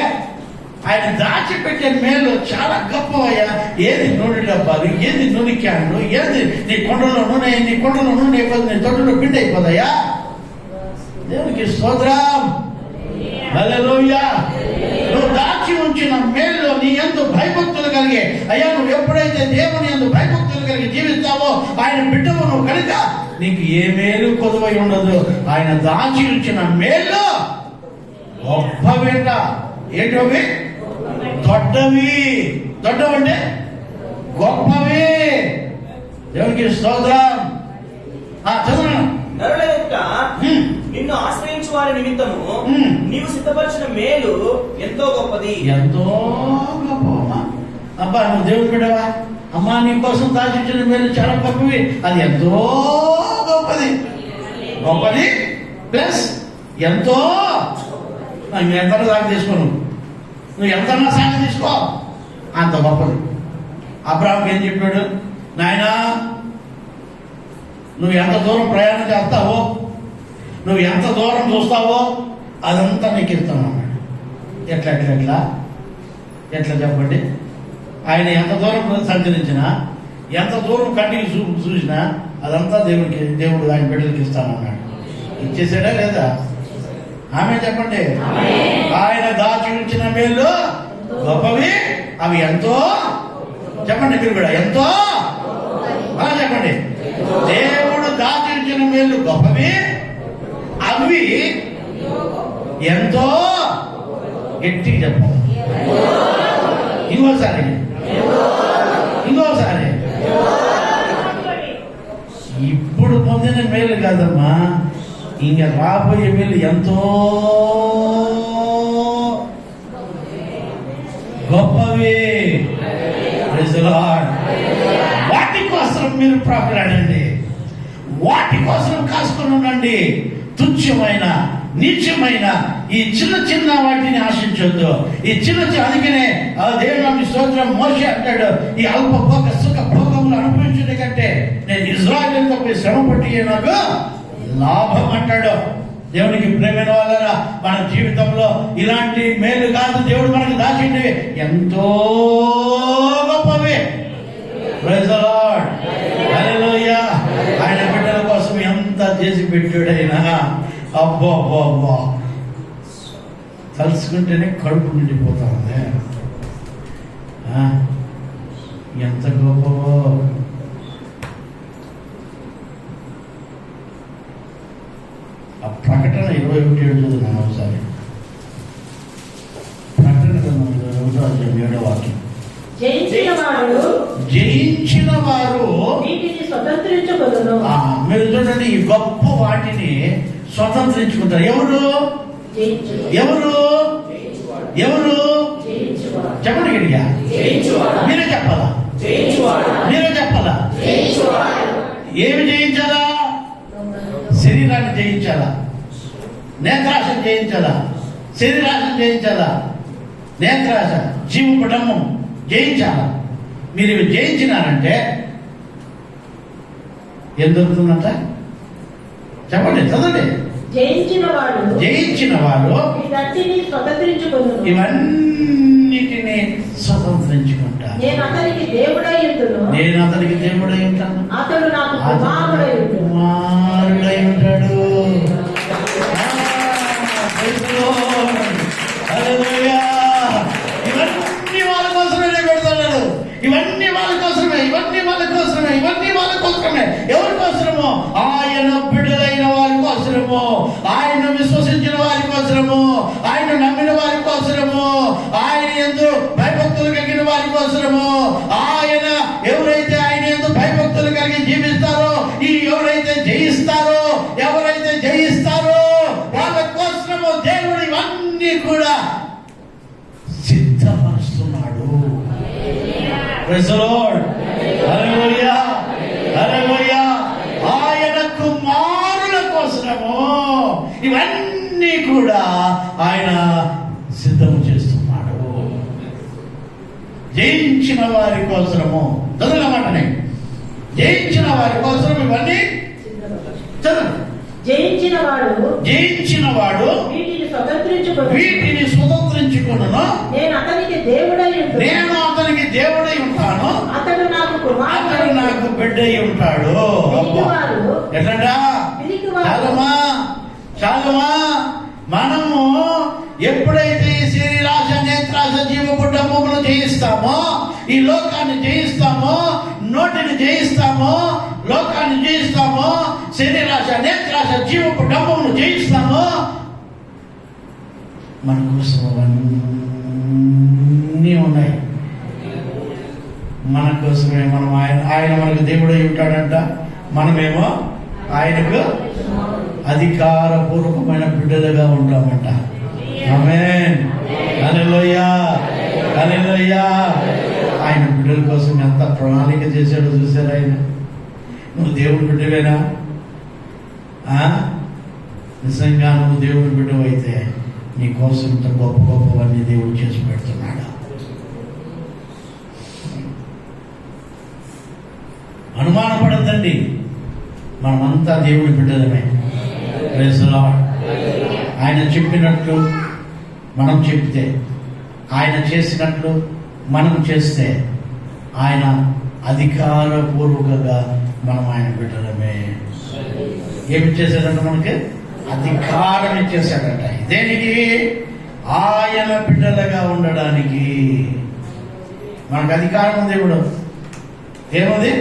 ఆయన దాచిపెట్టే మేలు చాలా గొప్పవయ్యా. ఏది నూనె డబ్బాలు, ఏది నూనె క్యాన్లు, ఏది నీ కొండలో నూనె అయిపోతుంది, నీ తొట్టులో పిండి అయిపోదయ్యా. దేవునికి స్తోత్రం, హల్లెలూయా. నువ్వు దాచి ఉంచిన మేలు నీ యందు భయభక్తులు కలిగే. అయ్యా, నువ్వు ఎప్పుడైతే దేవుని యందు భయభక్తులు కలిగి జీవిస్తావో ఆయన బిడ్డవు నువ్వు కనుక నీకు ఏ మేలు కొదువై ఉండదు. ఆయన దాచి ఉంచిన మేలు గొప్పవేంట. ఏంటవి? దొడ్డవంటే గొప్పవి. దేవునికి స్తోత్రం. చదువు. నరుల యొక్క నిన్ను ఆశ్రయించు వారి నిమిత్తము నీవు సిద్ధపరిచిన మేలు ఎంతో గొప్పది. ఎంతో గొప్ప. అబ్బా, నువ్వు దేవుడు బిడ్డవా? అమ్మా, నీ కోసం దాచించిన మేలు చాలా గొప్పవి. అది ఎంతో గొప్పది ప్లస్ ఎంతో. నువ్వు ఎంత సాగు తీసుకోను, నువ్వు ఎంతన్నా సాగు తీసుకో, అంత గొప్పది. అబ్రాహాంకి ఏం చెప్పాడు? నాయనా, నువ్వు ఎంత దూరం ప్రయాణం చేస్తావో, నువ్వు ఎంత దూరం చూస్తావో అదంతా నీకు ఇస్తాను అన్నాడు. ఎట్లా చెప్పండి? ఆయన ఎంత దూరం సంచరించినా, ఎంత దూరం కంటికి చూసినా అదంతా దేవుడు ఆయన బిడ్డలకి ఇస్తానన్నాడు. ఇచ్చేసాడా లేదా? ఆమె చెప్పండి. ఆయన దాచి ఉంచిన మేలు గొప్పవి, అవి ఎంతో. చెప్పండి మీరు కూడా, ఎంతో. చెప్పండి. దేవుడు దాచి ఉంచిన మేలు గొప్పవి, అవి ఎంతో. గట్టిగా చెప్పండి. ఇంకోసారి ఇప్పుడు పొందిన మేలు కాదమ్మా, ఇంకా రాబోయే మేలు ఎంతో గొప్పవి. వాటి కోసం మీరు ప్రాకులాడండి, వాటి కోసం కాసుకొని ఉండండి. తుచ్చమైన నీచమైన ఈ చిన్న చిన్న వాటిని ఆశించొద్దు. ఈ అందుకనే దేవుని స్తోత్రం మోషే అంటాడు, ఈ అల్ప భోగ సుఖ భోగములు అనుభవించే కంటే నేను ఇజ్రాయేలుతో పోయి శ్రమ పట్టి నాకు లాభం అంటాడు. దేవునికి ప్రేమైన వాళ్ళరా, మన జీవితంలో ఇలాంటి మేలు కాదు దేవుడు మనకు దాచింది ఎంతో గొప్పవి. ప్రైజ్ ది లార్డ్, హల్లెలూయా. ఆయన బిడ్డల కోసం ఎంత చేసి పెట్టాడు ఆయన. అబ్బో అబ్బో అబ్బో, తలుసుకుంటేనే కడుపు నిండిపోతా ఉంది. ఎంత గొప్పవో. ఆ ప్రకటన 21 చదువుతున్నాను ఒకసారి. ప్రకటన 21 వాక్యం. జయించిన వారు వీటిని స్వతంత్రించుకొనును. మీరు చూడండి, ఈ గొప్ప వాటిని స్వతంత్రించుకుంటారు. ఎవరు ఎవరు ఎవరు చెప్పండి గడిగా. మీరే చెప్పాలా, మీరే చెప్పాలా. ఏమి జయించాలా? శరీరాన్ని జయించాలా, నేత్రాశను జయించాలా, శరీరాశను జయించాలా, నేత్రాశ జీవపు డమ్మం జయించాలా. మీరు ఇవి జయించినారంటే ఏం దొరుకుతుందంట? చెప్పండి, చదవండి. జయించిన వారు ఇవన్నిటిని స్వతంత్రించుకుంటారు. నేను అతనికి దేవుడై ఉంటాను, అతడు నాకు కుమారుడై ఉంటాడు. ఇవన్నీ వాళ్ళ కోసమే పెడతాడు. ఇవన్నీ వాళ్ళ కోసమే, ఇవన్నీ వాళ్ళ కోసమే, ఇవన్నీ వాళ్ళ కోసమే. ఎవరి కోసమో? ఆయన బిడ్డలైన వారి కోసము, ఆయన విశ్వసించిన వారి కోసము, ఆయన నమ్మిన వారి కోసము, ఆయన యందు భయభక్తులు కలిగిన వారి కోసము. ఆయన ఎవరైతే ఆయన యందు భయభక్తులు కలిగి జీవిస్తారో, ఎవరైతే జయిస్తారో వాళ్ళ కోసము దేవుడు ఇవన్నీ కూడా సిద్ధపరుస్తున్నాడు. ప్రైజ్ ది లార్డ్, హల్లెలూయా, హల్లెలూయా. ఆయన కుమారుల కోసము ఇవన్నీ కూడా ఆయన సిద్ధము చేస్తున్నాడు. జయించిన వారి కోసము, చదవమాటనే, జయించిన వారి కోసం ఇవన్నీ చదువు. జయించిన వాడు వీటిని స్వతంత్రించుకొనును. నేను అతనికి దేవుడై ఉంటాను, అతడు నాకు బిడ్డై ఉంటాడు. ఎట్లంటా? చాలమా మనము ఎప్పుడైతే ఈ శరీరాశ నేత్రాశ జీవపు డమ్మమును జయిస్తామో, ఈ లోకాన్ని జయిస్తామో, నోటిని జయిస్తామో, లోకాన్ని జయిస్తామో, శరీరాశ నేత్రాశ జీవపు డమ్మమును జయిస్తామో, మన కోసం అవన్నీ ఉన్నాయి. మన కోసమే మనం ఆయన మనకు దేవుడై ఉంటాడంట, మనమేమో ఆయనకు అధికారపూర్వకమైన బిడ్డలుగా ఉంటామంట. ఆమేన్, హల్లెలూయా, హల్లెలూయా. ఆయన బిడ్డల కోసం ఎంత ప్రణాళిక చేశాడో చూశారు. ఆయన, నువ్వు దేవుడి బిడ్డవేనా? నిజంగా నువ్వు దేవుడి బిడ్డవైతే నీ కోసం ఇంత గొప్ప గొప్పవన్నీ దేవుడు చేసి పెడుతున్నాడు. అనుమానపడద్దండి, మనమంతా దేవుడి బిడ్డలమే. Praise the lord. ఆయన చెప్పినట్లు మనం చెప్తే, ఆయన చేసినట్లు మనం చేస్తే, ఆయన అధికారపూర్వకంగా మనం ఆయన బిడ్డలమే. ఏమి చేశాడంట? మనకి అధికారం ఇచ్చేశాడట. దేనికి? ఆయన బిడ్డలుగా ఉండడానికి. మనకు అధికారం ఉంది. ఇప్పుడు ఏముంది?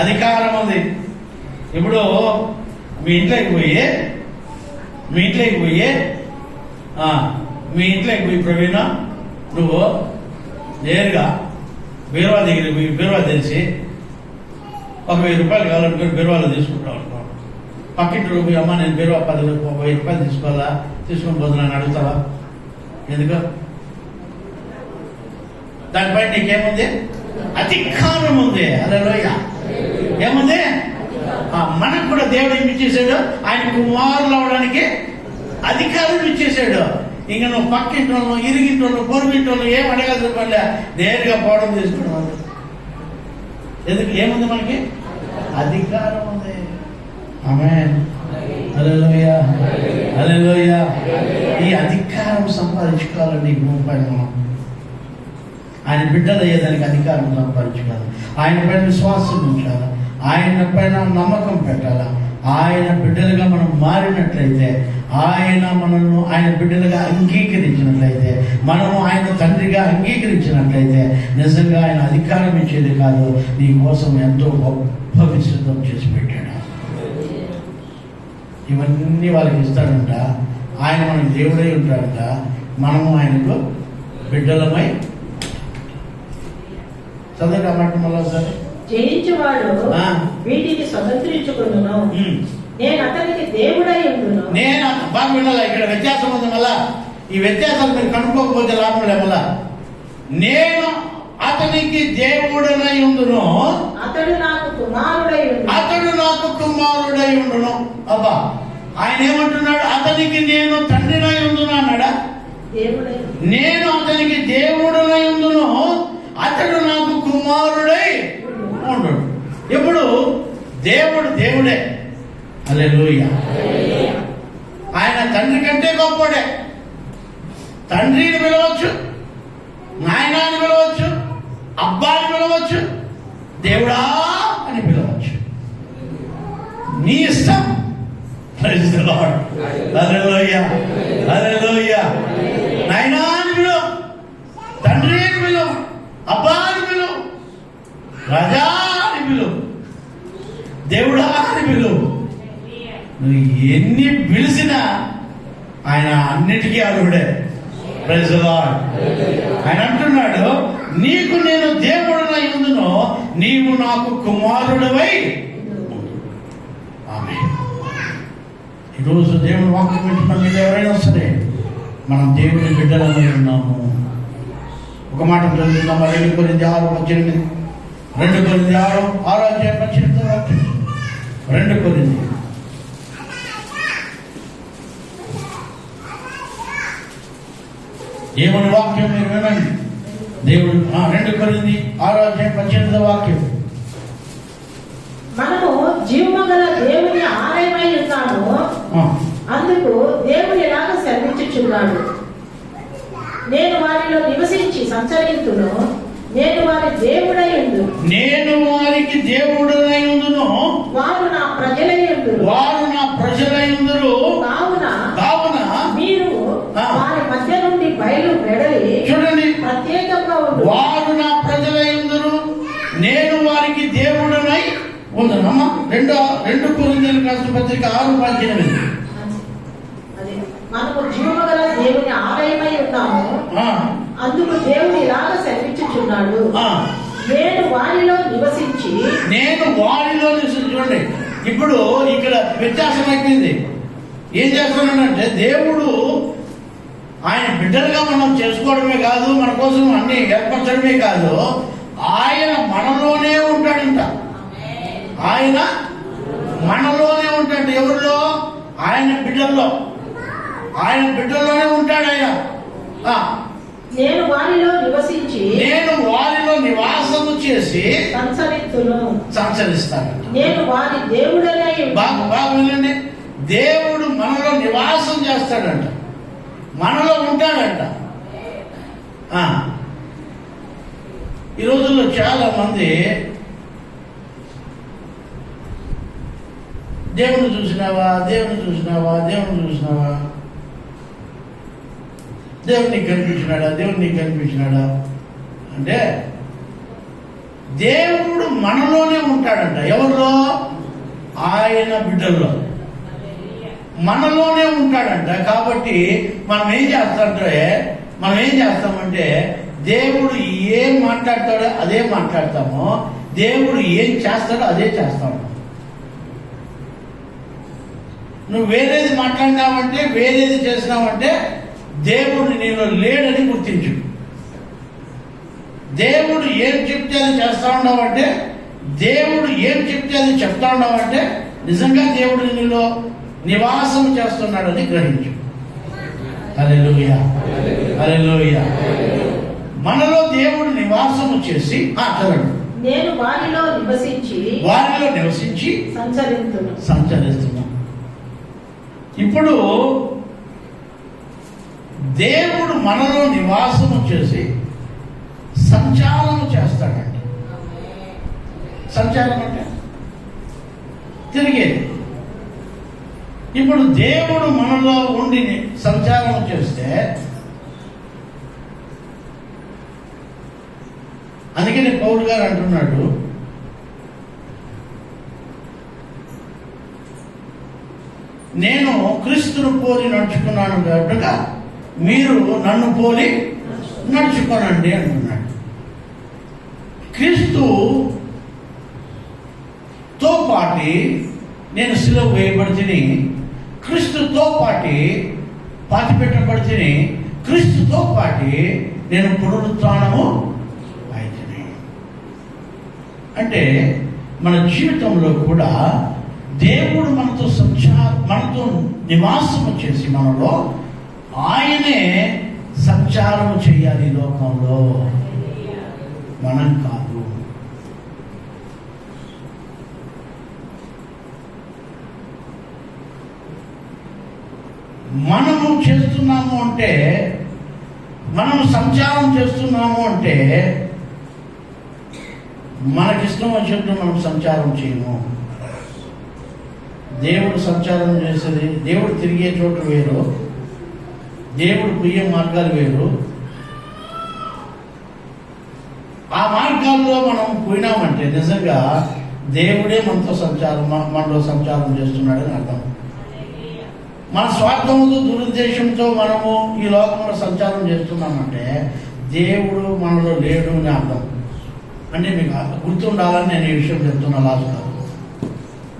అధికారం ఉంది. ఇప్పుడు మీ ఇంట్లోకి పోయి ప్రవీణ, నువ్వు నేరుగా బీరువా దగ్గర బీరువా తెలిసి ఒక 1000 రూపాయలు కావాలనుకుని బీరువాలో తీసుకుంటావు అనుకో. పక్కింటి రూపాయి, అమ్మ నేను బీరువా 10,000 రూపాయలు తీసుకోవాలా, తీసుకుని పోతున్నాను అడుగుతావా? ఎందుకు? దానిపై నీకేముంది? అధికారం ఉంది. హల్లెలూయా. ఏముంది? మనకు కూడా దేవుడు ఏమి చేశాడు? ఆయన కుమారులు అవడానికి అధికారం ఇచ్చేసాడు. ఇంక నువ్వు పక్కింటోళ్ళు, ఇరిగింటోళ్ళు, పొరుగింటోళ్ళు ఏం అడగాల్సిన పనిలే, నేరుగా పోవడం తీసుకున్నాం. ఎందుకు? ఏముంది మనకి? అధికారం ఉంది. ఆమేన్. హల్లెలూయా, హల్లెలూయా. ఈ అధికారం సంపాదించుకోవాలండి ఈ భూమి పైన. మనం ఆయన బిడ్డలు అయ్యేదానికి అధికారం సంపాదించుకోవాలి. ఆయన పైన విశ్వాసం ఉంచాలి, ఆయన పైన నమ్మకం పెట్టాలి. ఆయన బిడ్డలుగా మనం మారినట్లయితే, మనము ఆయన బిడ్డలుగా అంగీకరించినట్లయితే, మనము ఆయన తండ్రిగా అంగీకరించినట్లయితే, నిజంగా ఆయన అధికారం ఇచ్చేది కాదు, నీ కోసం ఎంతో గొప్ప విశుద్ధం చేసి పెట్టాడు. ఇవన్నీ వాళ్ళకి ఇస్తాడంట. ఆయన మనకు దేవుడై ఉంటాడంట, మనము ఆయనకు బిడ్డలమై. చదవండి ఆ మాట మళ్ళీ ఒకసారి. జయించువాడు వీటిని స్వతంత్రించుకును, నేను అతనికి దేవుడై ఉండును. నేను బాగా వినాలా, ఇక్కడ వ్యత్యాసం ఉంది. మళ్ళా ఈ వ్యత్యాసాలు మీరు కనుక్కోకపోతే లాభం లే. మళ్ళా నేను అతనికి దేవుడనై ఉండును, అతడు నాకు కుమారుడై ఉండును. అతడు నాకు కుమారుడై ఉండును. అబ్బా, ఆయన ఏమంటున్నాడు? అతనికి నేను తండ్రినై ఉండును అన్నాడా? దేవుడై. నేను అతనికి దేవుడనై ఉండును, అతడు నాకు కుమారుడై ఉండు. ఇప్పుడు దేవుడు దేవుడే. హల్లెలూయా. ఆయన తండ్రి కంటే గొప్పడే. తండ్రిని పిలవచ్చు, నాయనాన్ని పిలవచ్చు, అబ్బాని పిలవచ్చు, దేవుడా అని పిలవచ్చు. నీ ఇష్టం. Praise the lord. Hallelujah, hallelujah. నాయనా అని పిలువు, తండ్రి అని పిలువు, అబ్బా అని పిలువు, రాజా అని పిలువు, దేవుడా అని పిలువు. నువ్వు ఎన్ని పిలిచినా ఆయన అన్నిటికీ అర్హుడే. Praise the lord. ఆయన అంటున్నాడు, నీకు నేను దేవుడనై ఉండును, నీవు నాకు కుమారుడవై. ఆమేన్. ఈరోజు దేవుని వాక్యం వింటున్న మీరు ఎవరైనా సరే, మనం దేవుని బిడ్డలమై ఉన్నాము. ఒక మాట చదువుతున్నాం. 2 కొరింథీ 6:18. 2 కొరింథీ 6:18. 2 కొరింథీ దేవుని వాక్యం మీరు వినండి. దేవుడు 2 కొరింథీ 6:18 వాక్యం. మనము జీవము గల దేవుని ఆలయమై ఉన్నాము, అందుకు దేవుని ఎలాగ సెలవిచ్చుచున్నాడు, నేను వారిలో నివసించి సంచరింతును, నేను వారి దేవుడై ఉందును. నేను వారికి దేవుడనై ఉందును, వారు నా ప్రజలై ఉందురు. వారు నా ప్రజలై ఉందురు. కావున మీరు వారి మధ్య నుండి బయలు వెడలి చూడండి, ప్రత్యేకంగా ఉండు. వారు నా ప్రజలై ఉందురు, నేను వారికి దేవుడనై ఉందును. అమ్మ 2 కొరింథీయులకు రాసిన పత్రిక 6:18. అది మనము జీవము గల దేవుని ఆలయమై ఉన్నాము, అందుకు దేవుడు ఇలాగ సెలవిచ్చుచున్నాడు, నేను వారిలో నివసించి. చూడండి, ఇప్పుడు ఇక్కడ వ్యత్యాసం అయిపోయింది. ఏం చేస్తున్నాడంటే, దేవుడు ఆయన బిడ్డలుగా మనం చేసుకోవడమే కాదు, మన కోసం అన్ని ఏర్పరచడమే కాదు, ఆయన మనలోనే ఉంటాడంట. ఆయన మనలోనే ఉంటాడు. ఎవరిలో? ఆయన బిడ్డల్లో. ఆయన బిడ్డల్లోనే ఉంటాడు ఆయన. నేను వారిలో నివసించి, నేను వారిలో నివాసము చేసి సంచరిస్తాను. నేను వారి దేవుడనై. బాగా వినండి, దేవుడు మనలో నివాసం చేస్తాడంట, మనలో ఉంటాడంట. ఈ రోజుల్లో చాలా మంది దేవుని చూసినావా, దేవుని చూసినావా, దేవుని చూసినావా, దేవుడు నీకు కనిపించినాడా, దేవుడు నీకు కనిపించినాడా అంటే, దేవుడు మనలోనే ఉంటాడంట. ఎవరిలో? ఆయన బిడ్డల్లో మనలోనే ఉంటాడంట. కాబట్టి మనం ఏం చేస్తామంటే దేవుడు ఏం మాట్లాడతాడో అదే మాట్లాడతాము, దేవుడు ఏం చేస్తాడో అదే చేస్తాము. నువ్వు వేరేది మాట్లాడినావంటే, వేరేది చేసినావంటే దేవుడు నీలో లేడని గుర్తించు. దేవుడు ఏం చెప్తే అది చేస్తా ఉన్నావంటే, దేవుడు ఏం చెప్తే అది చెప్తా ఉన్నావంటే నిజంగా దేవుడు నీలో నివాసం చేస్తున్నాడని గ్రహించు. హల్లెలూయా, హల్లెలూయా. మనలో దేవుడు నివాసము చేసి చదవండి. నేను వారిలో నివసించి సంచరిస్తున్నాం. ఇప్పుడు దేవుడు మనలో నివాసము చేసి సంచారము చేస్తాడండి. సంచారం అంటే తిరిగేది. ఇప్పుడు దేవుడు మనలో ఉండి సంచారం చేస్తే, అందుకని పౌలు గారు అంటున్నాడు, నేను క్రీస్తును పోలి నడుచుకున్నాను కాబట్టి మీరు నన్ను పోలి నడుచుకోనండి అంటున్నాడు. క్రీస్తుతో పాటి నేను సిలువ వేయబడితిని, క్రీస్తుతో పాటి పాతిపెట్టబడితిని, క్రీస్తుతో పాటి నేను పునరుత్థానము అయితిని. అంటే మన జీవితంలో కూడా దేవుడు మనతో నివాసము చేసి మనలో ఆయనే సంచారము చేయాలి లోకంలో, మనం కాదు. మనము చేస్తున్నాము అంటే, మనము సంచారం చేస్తున్నాము అంటే మనకిష్టం వచ్చినట్టు మనం సంచారం చేయము. దేవుడు సంచారం చేసేది, దేవుడు తిరిగే చోటు వేరు, దేవుడు పోయే మార్గాలు వేరు. ఆ మార్గాల్లో మనం పోయినామంటే నిజంగా దేవుడే మనలో సంచారం చేస్తున్నాడని అర్థం. మన స్వార్థంతో దురుద్దేశంతో మనము ఈ లోకంలో సంచారం చేస్తున్నామంటే దేవుడు మనలో లేడు అని అర్థం. అంటే మీకు గుర్తుండాలని నేను ఈ విషయం చెప్తున్నా. లాస్ట్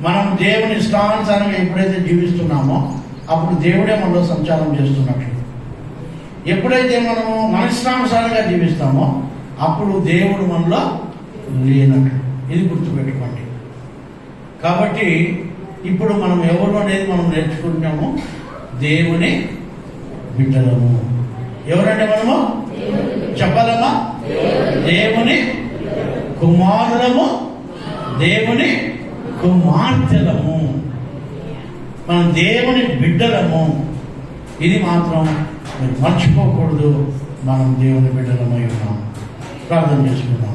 మనం దేవుని ఇష్టానుసారంగా ఎప్పుడైతే జీవిస్తున్నామో అప్పుడు దేవుడే మనలో సంచారం చేస్తున్నట్లు. ఎప్పుడైతే మనము మన ఇష్టానుసారంగా జీవిస్తామో అప్పుడు దేవుడు మనలో లేనట్లు. ఇది గుర్తుపెట్టుకోండి. కాబట్టి ఇప్పుడు మనం ఎవరు అనేది మనం నేర్చుకుంటున్నాము, దేవుని బిడ్డలము. ఎవరంటే మనము చెప్పాలమ్మా, దేవుని కుమారులము, దేవుని కుమార్తెలము, మనం దేవుని బిడ్డలము. ఇది మాత్రం మీరు మర్చిపోకూడదు. మనం దేవుని బిడ్డలమై ఉన్నాం. ప్రార్థన చేసుకున్నాం.